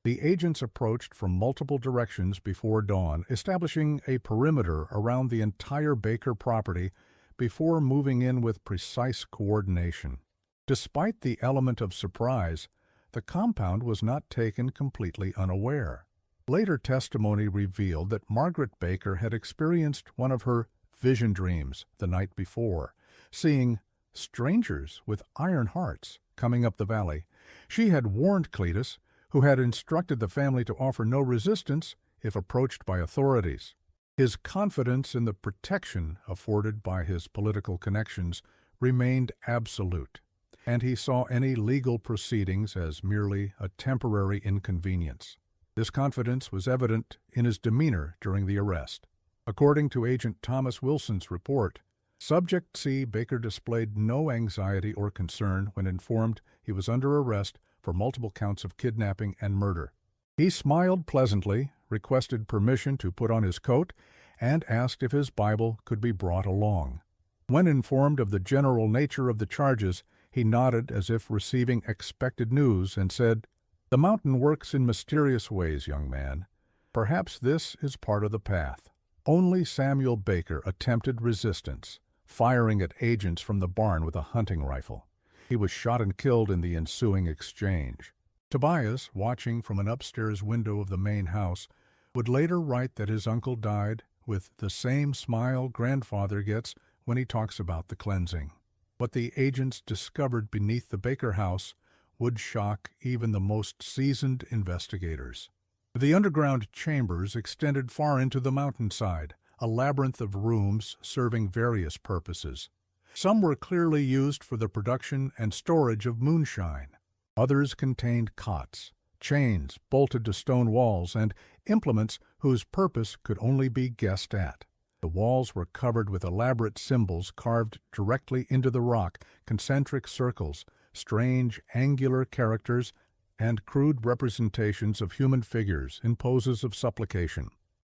The agents approached from multiple directions before dawn, establishing a perimeter around the entire Baker property before moving in with precise coordination. Despite the element of surprise, the compound was not taken completely unaware. Later testimony revealed that Margaret Baker had experienced one of her vision dreams the night before, seeing strangers with iron hearts coming up the valley. She had warned Cletus, who had instructed the family to offer no resistance if approached by authorities. His confidence in the protection afforded by his political connections remained absolute, and he saw any legal proceedings as merely a temporary inconvenience. This confidence was evident in his demeanor during the arrest. According to Agent Thomas Wilson's report, Subject C. Baker displayed no anxiety or concern when informed he was under arrest for multiple counts of kidnapping and murder. He smiled pleasantly, requested permission to put on his coat, and asked if his Bible could be brought along. When informed of the general nature of the charges, he nodded as if receiving expected news and said, "The mountain works in mysterious ways, young man. Perhaps this is part of the path." Only Samuel Baker attempted resistance, firing at agents from the barn with a hunting rifle. He was shot and killed in the ensuing exchange. Tobias, watching from an upstairs window of the main house, would later write that his uncle died with the same smile grandfather gets when he talks about the cleansing. What the agents discovered beneath the Baker house would shock even the most seasoned investigators. The underground chambers extended far into the mountainside, a labyrinth of rooms serving various purposes. Some were clearly used for the production and storage of moonshine. Others contained cots, chains bolted to stone walls, and implements whose purpose could only be guessed at. The walls were covered with elaborate symbols carved directly into the rock, concentric circles, strange angular characters, and crude representations of human figures in poses of supplication.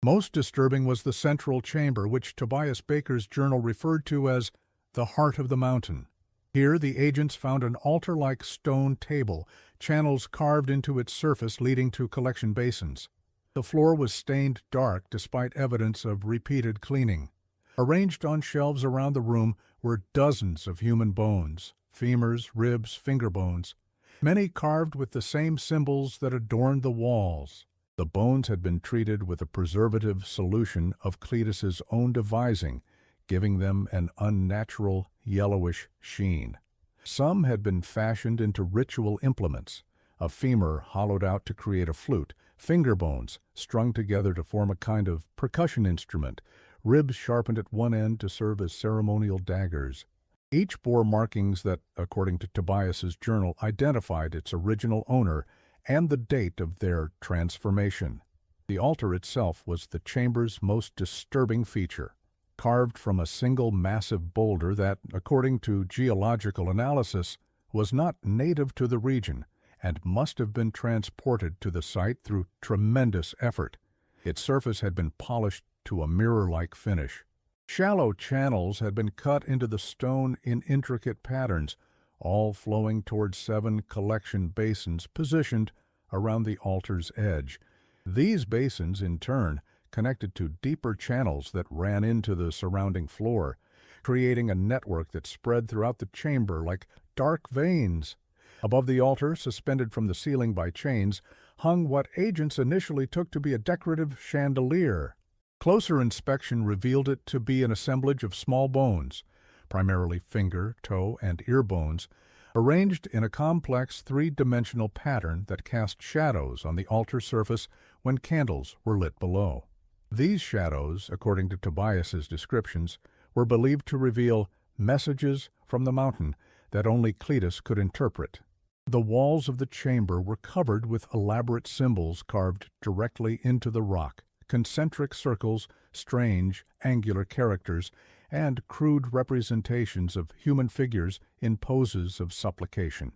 Most disturbing was the central chamber, which Tobias Baker's journal referred to as the heart of the mountain. Here the agents found an altar-like stone table, channels carved into its surface leading to collection basins. The floor was stained dark despite evidence of repeated cleaning. Arranged on shelves around the room were dozens of human bones, femurs, ribs, finger bones, many carved with the same symbols that adorned the walls. The bones had been treated with a preservative solution of Cletus's own devising, giving them an unnatural yellowish sheen. Some had been fashioned into ritual implements, a femur hollowed out to create a flute, finger bones strung together to form a kind of percussion instrument, ribs sharpened at one end to serve as ceremonial daggers. Each bore markings that, according to Tobias's journal, identified its original owner and the date of their transformation. The altar itself was the chamber's most disturbing feature, carved from a single massive boulder that, according to geological analysis, was not native to the region and must have been transported to the site through tremendous effort. Its surface had been polished to a mirror-like finish. Shallow channels had been cut into the stone in intricate patterns, all flowing toward 7 collection basins positioned around the altar's edge. These basins, in turn, connected to deeper channels that ran into the surrounding floor, creating a network that spread throughout the chamber like dark veins. Above the altar, suspended from the ceiling by chains, hung what agents initially took to be a decorative chandelier. Closer inspection revealed it to be an assemblage of small bones, primarily finger, toe, and ear bones, arranged in a complex 3-dimensional pattern that cast shadows on the altar surface when candles were lit below. These shadows, according to Tobias's descriptions, were believed to reveal messages from the mountain that only Cletus could interpret. The walls of the chamber were covered with elaborate symbols carved directly into the rock, concentric circles, strange, angular characters, and crude representations of human figures in poses of supplication.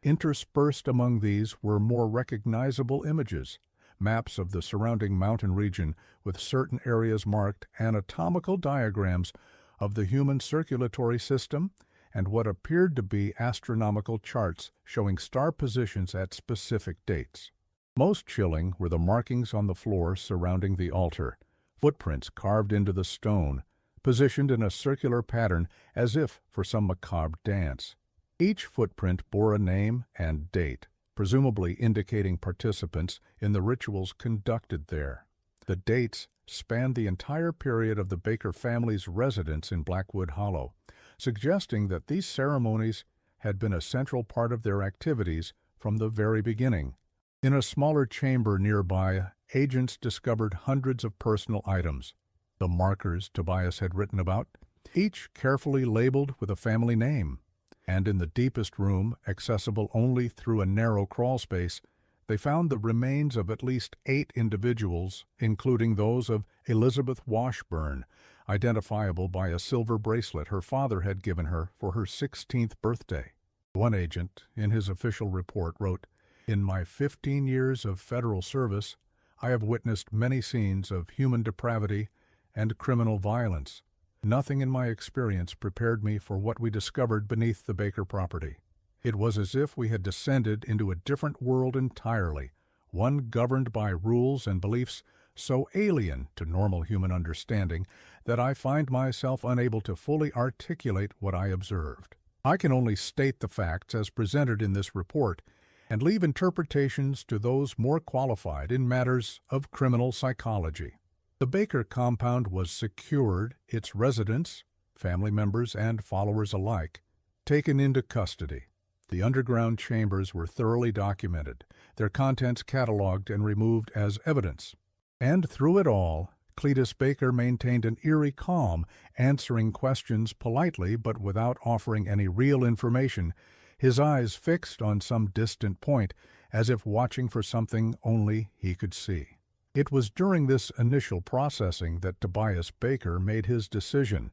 Interspersed among these were more recognizable images, maps of the surrounding mountain region with certain areas marked, anatomical diagrams of the human circulatory system, and what appeared to be astronomical charts showing star positions at specific dates. Most chilling were the markings on the floor surrounding the altar, footprints carved into the stone, positioned in a circular pattern as if for some macabre dance. Each footprint bore a name and date, presumably indicating participants in the rituals conducted there. The dates spanned the entire period of the Baker family's residence in Blackwood Hollow, suggesting that these ceremonies had been a central part of their activities from the very beginning. In a smaller chamber nearby, agents discovered hundreds of personal items, the markers Tobias had written about, each carefully labeled with a family name. And in the deepest room, accessible only through a narrow crawl space, they found the remains of at least 8 individuals, including those of Elizabeth Washburn, identifiable by a silver bracelet her father had given her for her 16th birthday. One agent, in his official report, wrote, In my 15 years of federal service, I have witnessed many scenes of human depravity and criminal violence. Nothing in my experience prepared me for what we discovered beneath the Baker property. It was as if we had descended into a different world entirely, one governed by rules and beliefs so alien to normal human understanding that I find myself unable to fully articulate what I observed. I can only state the facts as presented in this report and leave interpretations to those more qualified in matters of criminal psychology. The Baker compound was secured, its residents, family members, and followers alike, taken into custody. The underground chambers were thoroughly documented, their contents cataloged and removed as evidence. And through it all, Cletus Baker maintained an eerie calm, answering questions politely but without offering any real information, his eyes fixed on some distant point, as if watching for something only he could see. It was during this initial processing that Tobias Baker made his decision.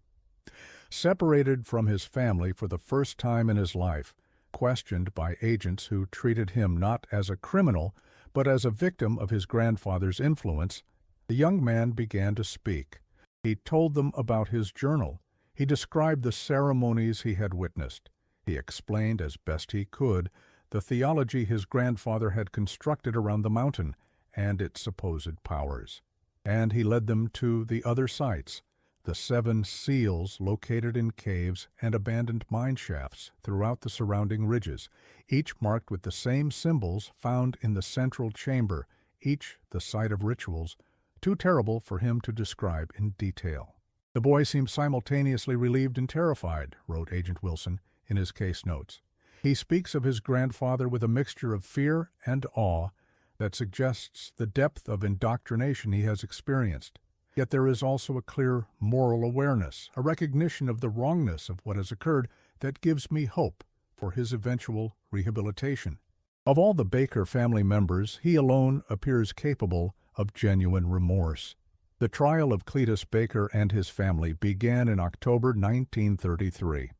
Separated from his family for the first time in his life, questioned by agents who treated him not as a criminal, but as a victim of his grandfather's influence, the young man began to speak. He told them about his journal. He described the ceremonies he had witnessed. He explained as best he could the theology his grandfather had constructed around the mountain and its supposed powers. And he led them to the other sites, the 7 seals located in caves and abandoned mine shafts throughout the surrounding ridges, each marked with the same symbols found in the central chamber, each the site of rituals too terrible for him to describe in detail. The boy seemed simultaneously relieved and terrified, wrote Agent Wilson in his case notes. He speaks of his grandfather with a mixture of fear and awe that suggests the depth of indoctrination he has experienced. Yet there is also a clear moral awareness, a recognition of the wrongness of what has occurred that gives me hope for his eventual rehabilitation. Of all the Baker family members, he alone appears capable of genuine remorse. The trial of Cletus Baker and his family began in October 1933.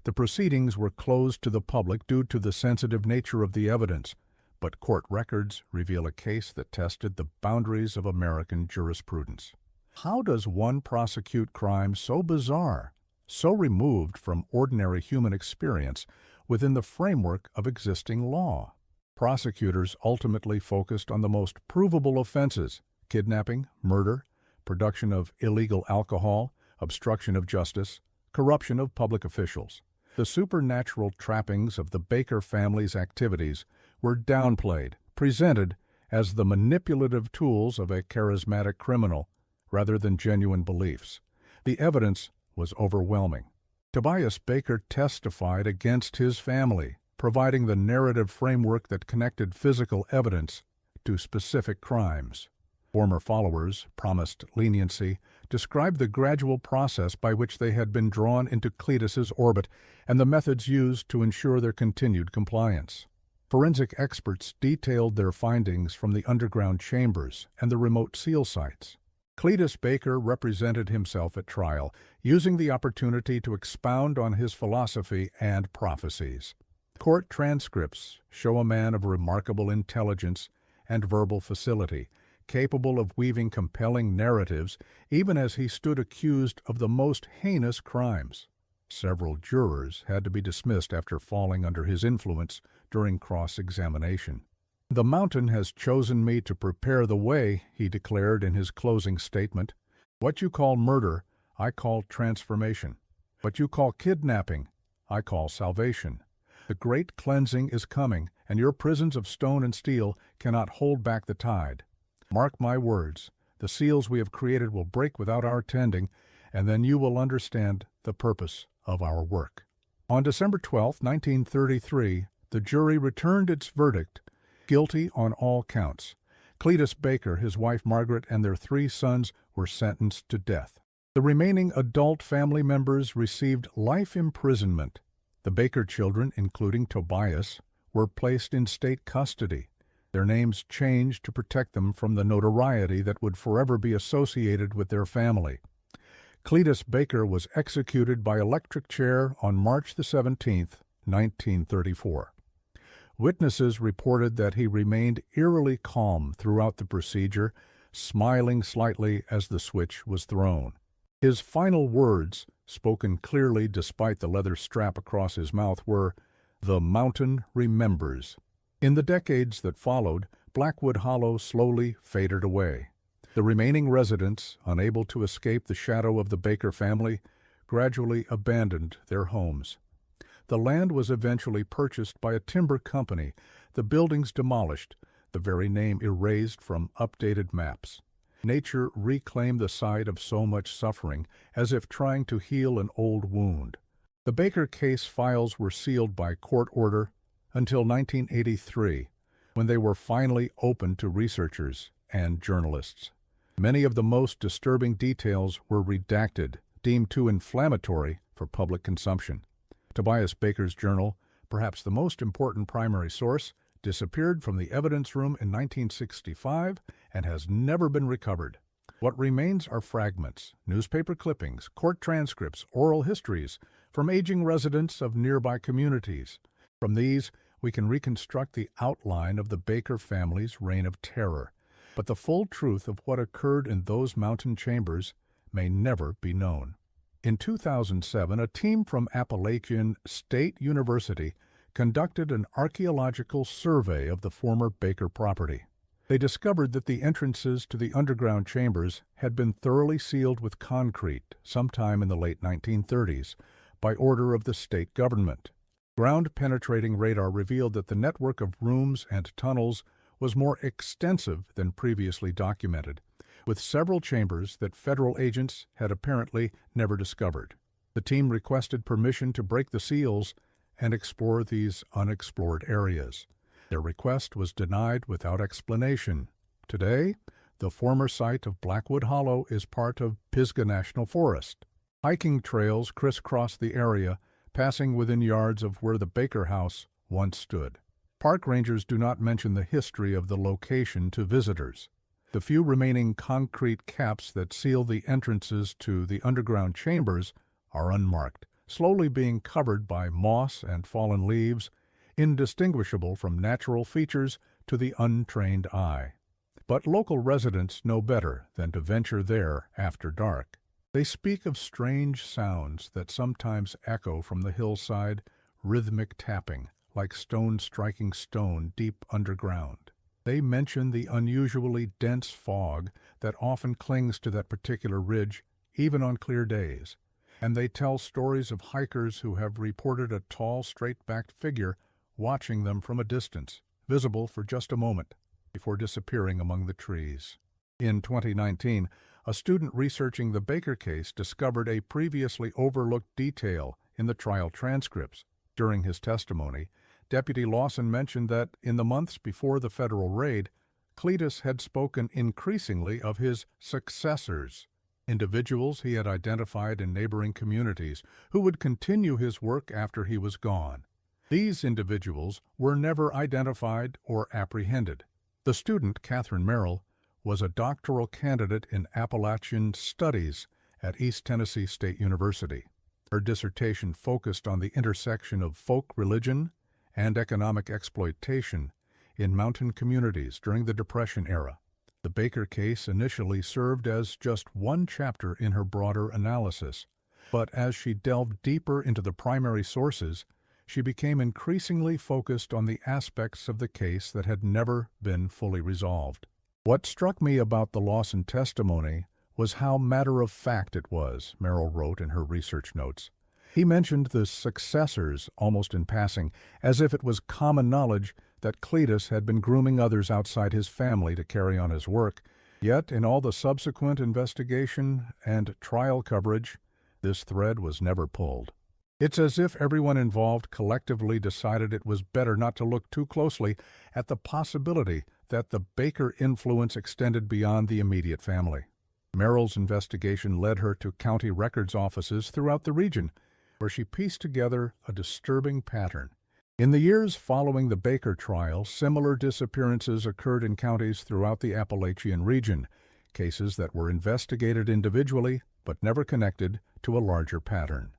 The proceedings were closed to the public due to the sensitive nature of the evidence, but court records reveal a case that tested the boundaries of American jurisprudence. How does one prosecute crime so bizarre, so removed from ordinary human experience within the framework of existing law? Prosecutors ultimately focused on the most provable offenses: kidnapping, murder, production of illegal alcohol, obstruction of justice, corruption of public officials. The supernatural trappings of the Baker family's activities were downplayed, presented as the manipulative tools of a charismatic criminal rather than genuine beliefs. The evidence was overwhelming. Tobias Baker testified against his family, providing the narrative framework that connected physical evidence to specific crimes. Former followers, promised leniency, described the gradual process by which they had been drawn into Cletus's orbit and the methods used to ensure their continued compliance. Forensic experts detailed their findings from the underground chambers and the remote seal sites. Cletus Baker represented himself at trial, using the opportunity to expound on his philosophy and prophecies. Court transcripts show a man of remarkable intelligence and verbal facility, capable of weaving compelling narratives even as he stood accused of the most heinous crimes. Several jurors had to be dismissed after falling under his influence during cross-examination. "The mountain has chosen me to prepare the way," he declared in his closing statement. "What you call murder, I call transformation. What you call kidnapping, I call salvation. The great cleansing is coming, and your prisons of stone and steel cannot hold back the tide. Mark my words, the seals we have created will break without our tending, and then you will understand the purpose of our work." On December 12, 1933, the jury returned its verdict, guilty on all counts. Cletus Baker, his wife Margaret, and their 3 sons were sentenced to death. The remaining adult family members received life imprisonment. The Baker children, including Tobias, were placed in state custody, their names changed to protect them from the notoriety that would forever be associated with their family. Cletus Baker was executed by electric chair on March 17, 1934. Witnesses reported that he remained eerily calm throughout the procedure, smiling slightly as the switch was thrown. His final words, spoken clearly despite the leather strap across his mouth, were, "The mountain remembers." In the decades that followed, Blackwood Hollow slowly faded away. The remaining residents, unable to escape the shadow of the Baker family, gradually abandoned their homes. The land was eventually purchased by a timber company, the buildings demolished, the very name erased from updated maps. Nature reclaimed the site of so much suffering, as if trying to heal an old wound. The Baker case files were sealed by court order until 1983, when they were finally opened to researchers and journalists. Many of the most disturbing details were redacted, deemed too inflammatory for public consumption. Tobias Baker's journal, perhaps the most important primary source, disappeared from the evidence room in 1965 and has never been recovered. What remains are fragments, newspaper clippings, court transcripts, oral histories from aging residents of nearby communities. From these, we can reconstruct the outline of the Baker family's reign of terror. But the full truth of what occurred in those mountain chambers may never be known. In 2007, a team from Appalachian State University conducted an archaeological survey of the former Baker property. They discovered that the entrances to the underground chambers had been thoroughly sealed with concrete sometime in the late 1930s by order of the state government. Ground-penetrating radar revealed that the network of rooms and tunnels was more extensive than previously documented, with several chambers that federal agents had apparently never discovered. The team requested permission to break the seals and explore these unexplored areas. Their request was denied without explanation. Today, the former site of Blackwood Hollow is part of Pisgah National Forest. Hiking trails crisscross the area, passing within yards of where the Baker house once stood. Park rangers do not mention the history of the location to visitors. The few remaining concrete caps that seal the entrances to the underground chambers are unmarked, slowly being covered by moss and fallen leaves, indistinguishable from natural features to the untrained eye. But local residents know better than to venture there after dark. They speak of strange sounds that sometimes echo from the hillside, rhythmic tapping, like stone striking stone deep underground. They mention the unusually dense fog that often clings to that particular ridge, even on clear days. And they tell stories of hikers who have reported a tall, straight-backed figure watching them from a distance, visible for just a moment, before disappearing among the trees. In 2019, a student researching the Baker case discovered a previously overlooked detail in the trial transcripts. During his testimony, Deputy Lawson mentioned that in the months before the federal raid, Cletus had spoken increasingly of his successors, individuals he had identified in neighboring communities who would continue his work after he was gone. These individuals were never identified or apprehended. The student, Catherine Merrill, was a doctoral candidate in Appalachian Studies at East Tennessee State University. Her dissertation focused on the intersection of folk religion and economic exploitation in mountain communities during the Depression era. The Baker case initially served as just one chapter in her broader analysis, but as she delved deeper into the primary sources, she became increasingly focused on the aspects of the case that had never been fully resolved. What struck me about the Lawson testimony was how matter-of-fact it was, Merrill wrote in her research notes. He mentioned the successors almost in passing, as if it was common knowledge that Cletus had been grooming others outside his family to carry on his work. Yet, in all the subsequent investigation and trial coverage, this thread was never pulled. It's as if everyone involved collectively decided it was better not to look too closely at the possibility that the Baker influence extended beyond the immediate family. Merrill's investigation led her to county records offices throughout the region, where she pieced together a disturbing pattern. In the years following the Baker trial, similar disappearances occurred in counties throughout the Appalachian region, cases that were investigated individually but never connected to a larger pattern.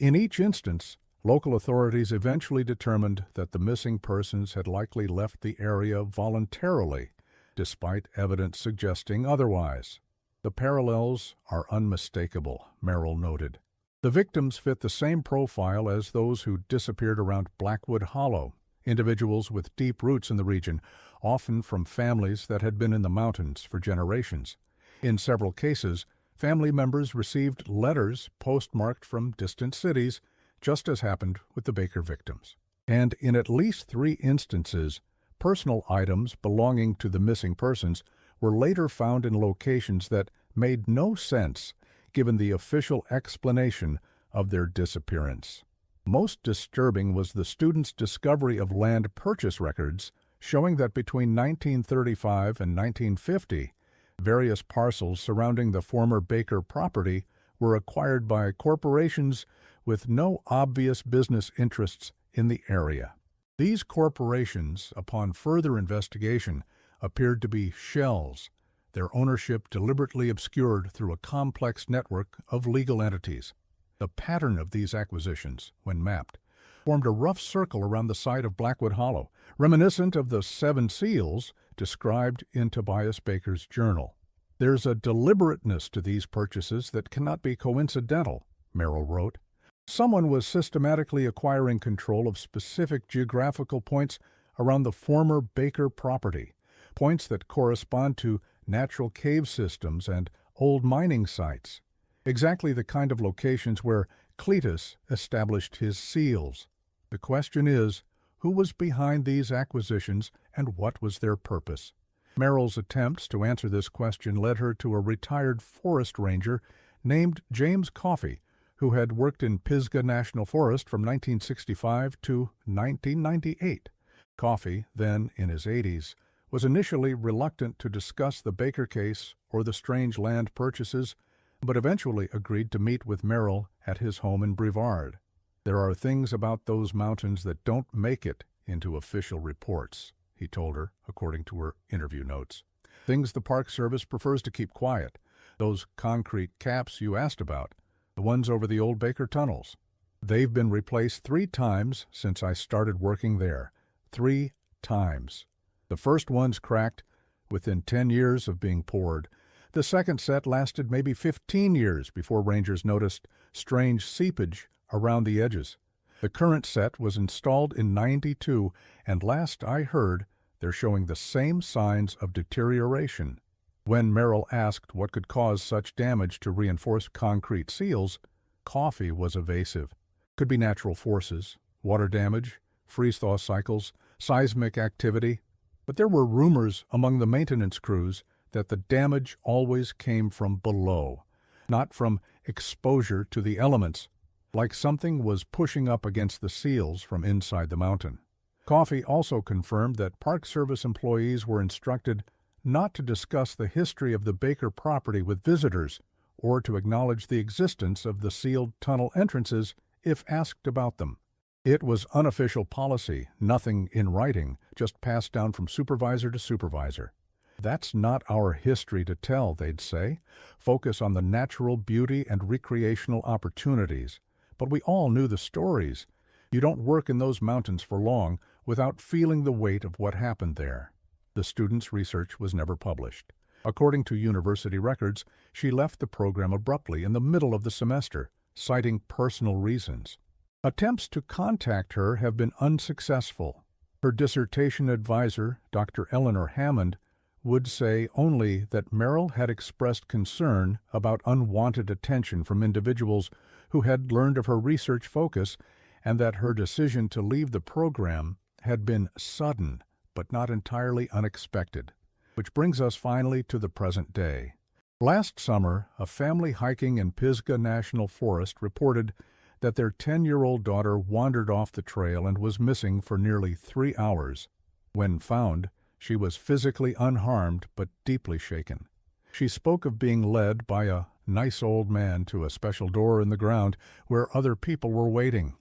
In each instance, Local authorities eventually determined that the missing persons had likely left the area voluntarily, despite evidence suggesting otherwise. The parallels are unmistakable, Merrill noted. The victims fit the same profile as those who disappeared around Blackwood Hollow, individuals with deep roots in the region, often from families that had been in the mountains for generations. In several cases, family members received letters postmarked from distant cities, just as happened with the Baker victims. And in at least 3 instances, personal items belonging to the missing persons were later found in locations that made no sense given the official explanation of their disappearance. Most disturbing was the students' discovery of land purchase records showing that between 1935 and 1950, various parcels surrounding the former Baker property were acquired by corporations with no obvious business interests in the area. These corporations, upon further investigation, appeared to be shells, their ownership deliberately obscured through a complex network of legal entities. The pattern of these acquisitions, when mapped, formed a rough circle around the site of Blackwood Hollow, reminiscent of the 7 seals described in Tobias Baker's journal. There's a deliberateness to these purchases that cannot be coincidental, Merrill wrote. Someone was systematically acquiring control of specific geographical points around the former Baker property, points that correspond to natural cave systems and old mining sites, exactly the kind of locations where Cletus established his seals. The question is, who was behind these acquisitions and what was their purpose? Merrill's attempts to answer this question led her to a retired forest ranger named James Coffey, who had worked in Pisgah National Forest from 1965 to 1998. Coffey, then in his 80s, was initially reluctant to discuss the Baker case or the strange land purchases, but eventually agreed to meet with Merrill at his home in Brevard. There are things about those mountains that don't make it into official reports, he told her, according to her interview notes. Things the Park Service prefers to keep quiet. Those concrete caps you asked about, the ones over the old Baker tunnels. They've been replaced 3 times since I started working there. 3 times. The first ones cracked within 10 years of being poured. The second set lasted maybe 15 years before rangers noticed strange seepage around the edges. The current set was installed in '92, and last I heard, they're showing the same signs of deterioration. When Merrill asked what could cause such damage to reinforced concrete seals, Coffey was evasive. Could be natural forces, water damage, freeze-thaw cycles, seismic activity. But there were rumors among the maintenance crews that the damage always came from below, not from exposure to the elements, like something was pushing up against the seals from inside the mountain. Coffey also confirmed that Park Service employees were instructed not to discuss the history of the Baker property with visitors or to acknowledge the existence of the sealed tunnel entrances if asked about them. It was unofficial policy, nothing in writing, just passed down from supervisor to supervisor. That's not our history to tell, they'd say. Focus on the natural beauty and recreational opportunities. But we all knew the stories. You don't work in those mountains for long without feeling the weight of what happened there. The student's research was never published. According to university records, she left the program abruptly in the middle of the semester, citing personal reasons. Attempts to contact her have been unsuccessful. Her dissertation advisor, Dr. Eleanor Hammond, would say only that Merrill had expressed concern about unwanted attention from individuals who had learned of her research focus and that her decision to leave the program had been sudden but not entirely unexpected. Which brings us finally to the present day. Last summer, a family hiking in Pisgah National Forest reported that their 10-year-old daughter wandered off the trail and was missing for nearly 3 hours. When found, she was physically unharmed but deeply shaken. She spoke of being led by a nice old man to a special door in the ground where other people were waiting.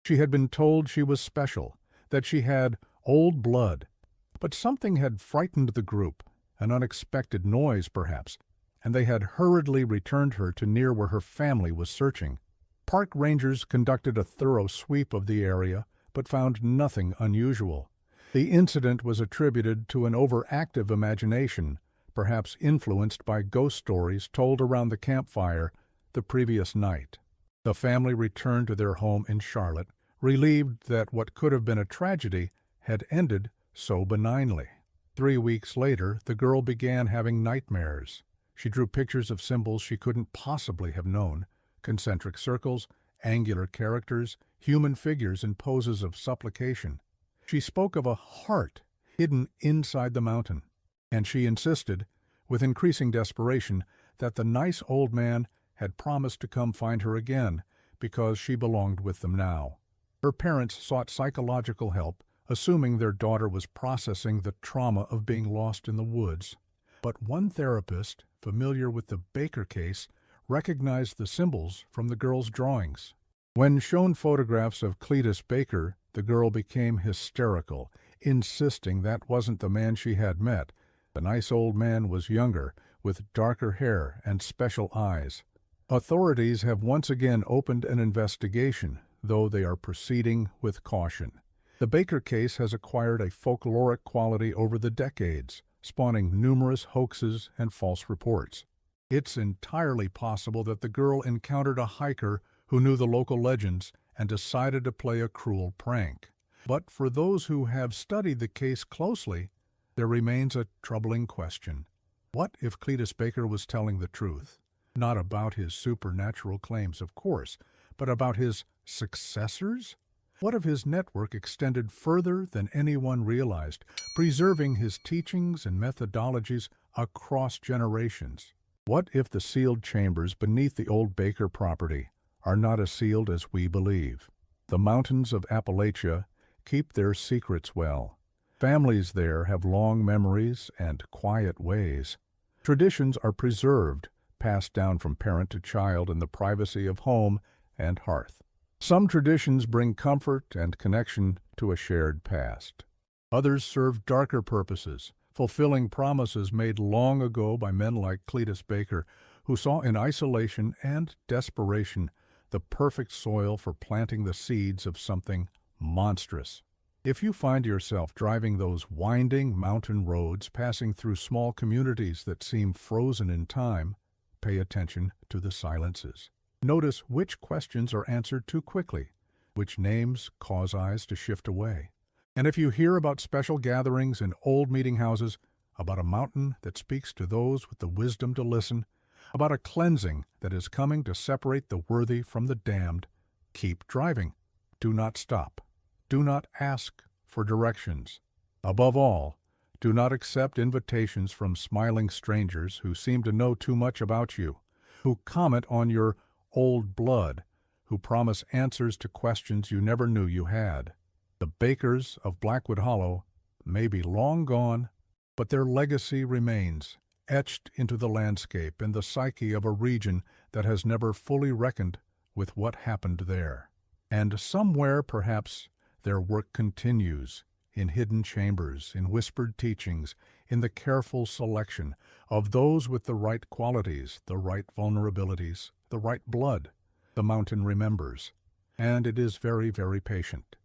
She had been told she was special, that she had old blood. But something had frightened the group, an unexpected noise perhaps, and they had hurriedly returned her to near where her family was searching. Park rangers conducted a thorough sweep of the area, but found nothing unusual. The incident was attributed to an overactive imagination, perhaps influenced by ghost stories told around the campfire the previous night. The family returned to their home in Charlotte, relieved that what could have been a tragedy had ended so benignly. 3 weeks later, the girl began having nightmares. She drew pictures of symbols she couldn't possibly have known: concentric circles, angular characters, human figures in poses of supplication. She spoke of a heart hidden inside the mountain, and she insisted, with increasing desperation, that the nice old man had promised to come find her again because she belonged with them now. Her parents sought psychological help, assuming their daughter was processing the trauma of being lost in the woods. But one therapist, familiar with the Baker case, recognized the symbols from the girl's drawings. When shown photographs of Cletus Baker, the girl became hysterical, insisting that wasn't the man she had met. The nice old man was younger, with darker hair and special eyes. Authorities have once again opened an investigation, though they are proceeding with caution. The Baker case has acquired a folkloric quality over the decades, spawning numerous hoaxes and false reports. It's entirely possible that the girl encountered a hiker who knew the local legends and decided to play a cruel prank. But for those who have studied the case closely, there remains a troubling question. What if Cletus Baker was telling the truth? Not about his supernatural claims, of course, but about his successors? What if his network extended further than anyone realized, preserving his teachings and methodologies across generations? What if the sealed chambers beneath the old Baker property are not as sealed as we believe? The mountains of Appalachia keep their secrets well. Families there have long memories and quiet ways. Traditions are preserved, passed down from parent to child in the privacy of home and hearth. Some traditions bring comfort and connection to a shared past. Others serve darker purposes, fulfilling promises made long ago by men like Cletus Baker, who saw in isolation and desperation the perfect soil for planting the seeds of something monstrous. If you find yourself driving those winding mountain roads, passing through small communities that seem frozen in time, pay attention to the silences. Notice which questions are answered too quickly, which names cause eyes to shift away. And if you hear about special gatherings in old meeting houses, about a mountain that speaks to those with the wisdom to listen, about a cleansing that is coming to separate the worthy from the damned, keep driving. Do not stop. Do not ask for directions. Above all, do not accept invitations from smiling strangers who seem to know too much about you, who comment on your old blood, who promise answers to questions you never knew you had. The Bakers of Blackwood Hollow may be long gone, but their legacy remains, etched into the landscape and the psyche of a region that has never fully reckoned with what happened there. And somewhere, perhaps, their work continues, in hidden chambers, in whispered teachings, in the careful selection of those with the right qualities, the right vulnerabilities, the right blood. The mountain remembers, and it is very, very patient.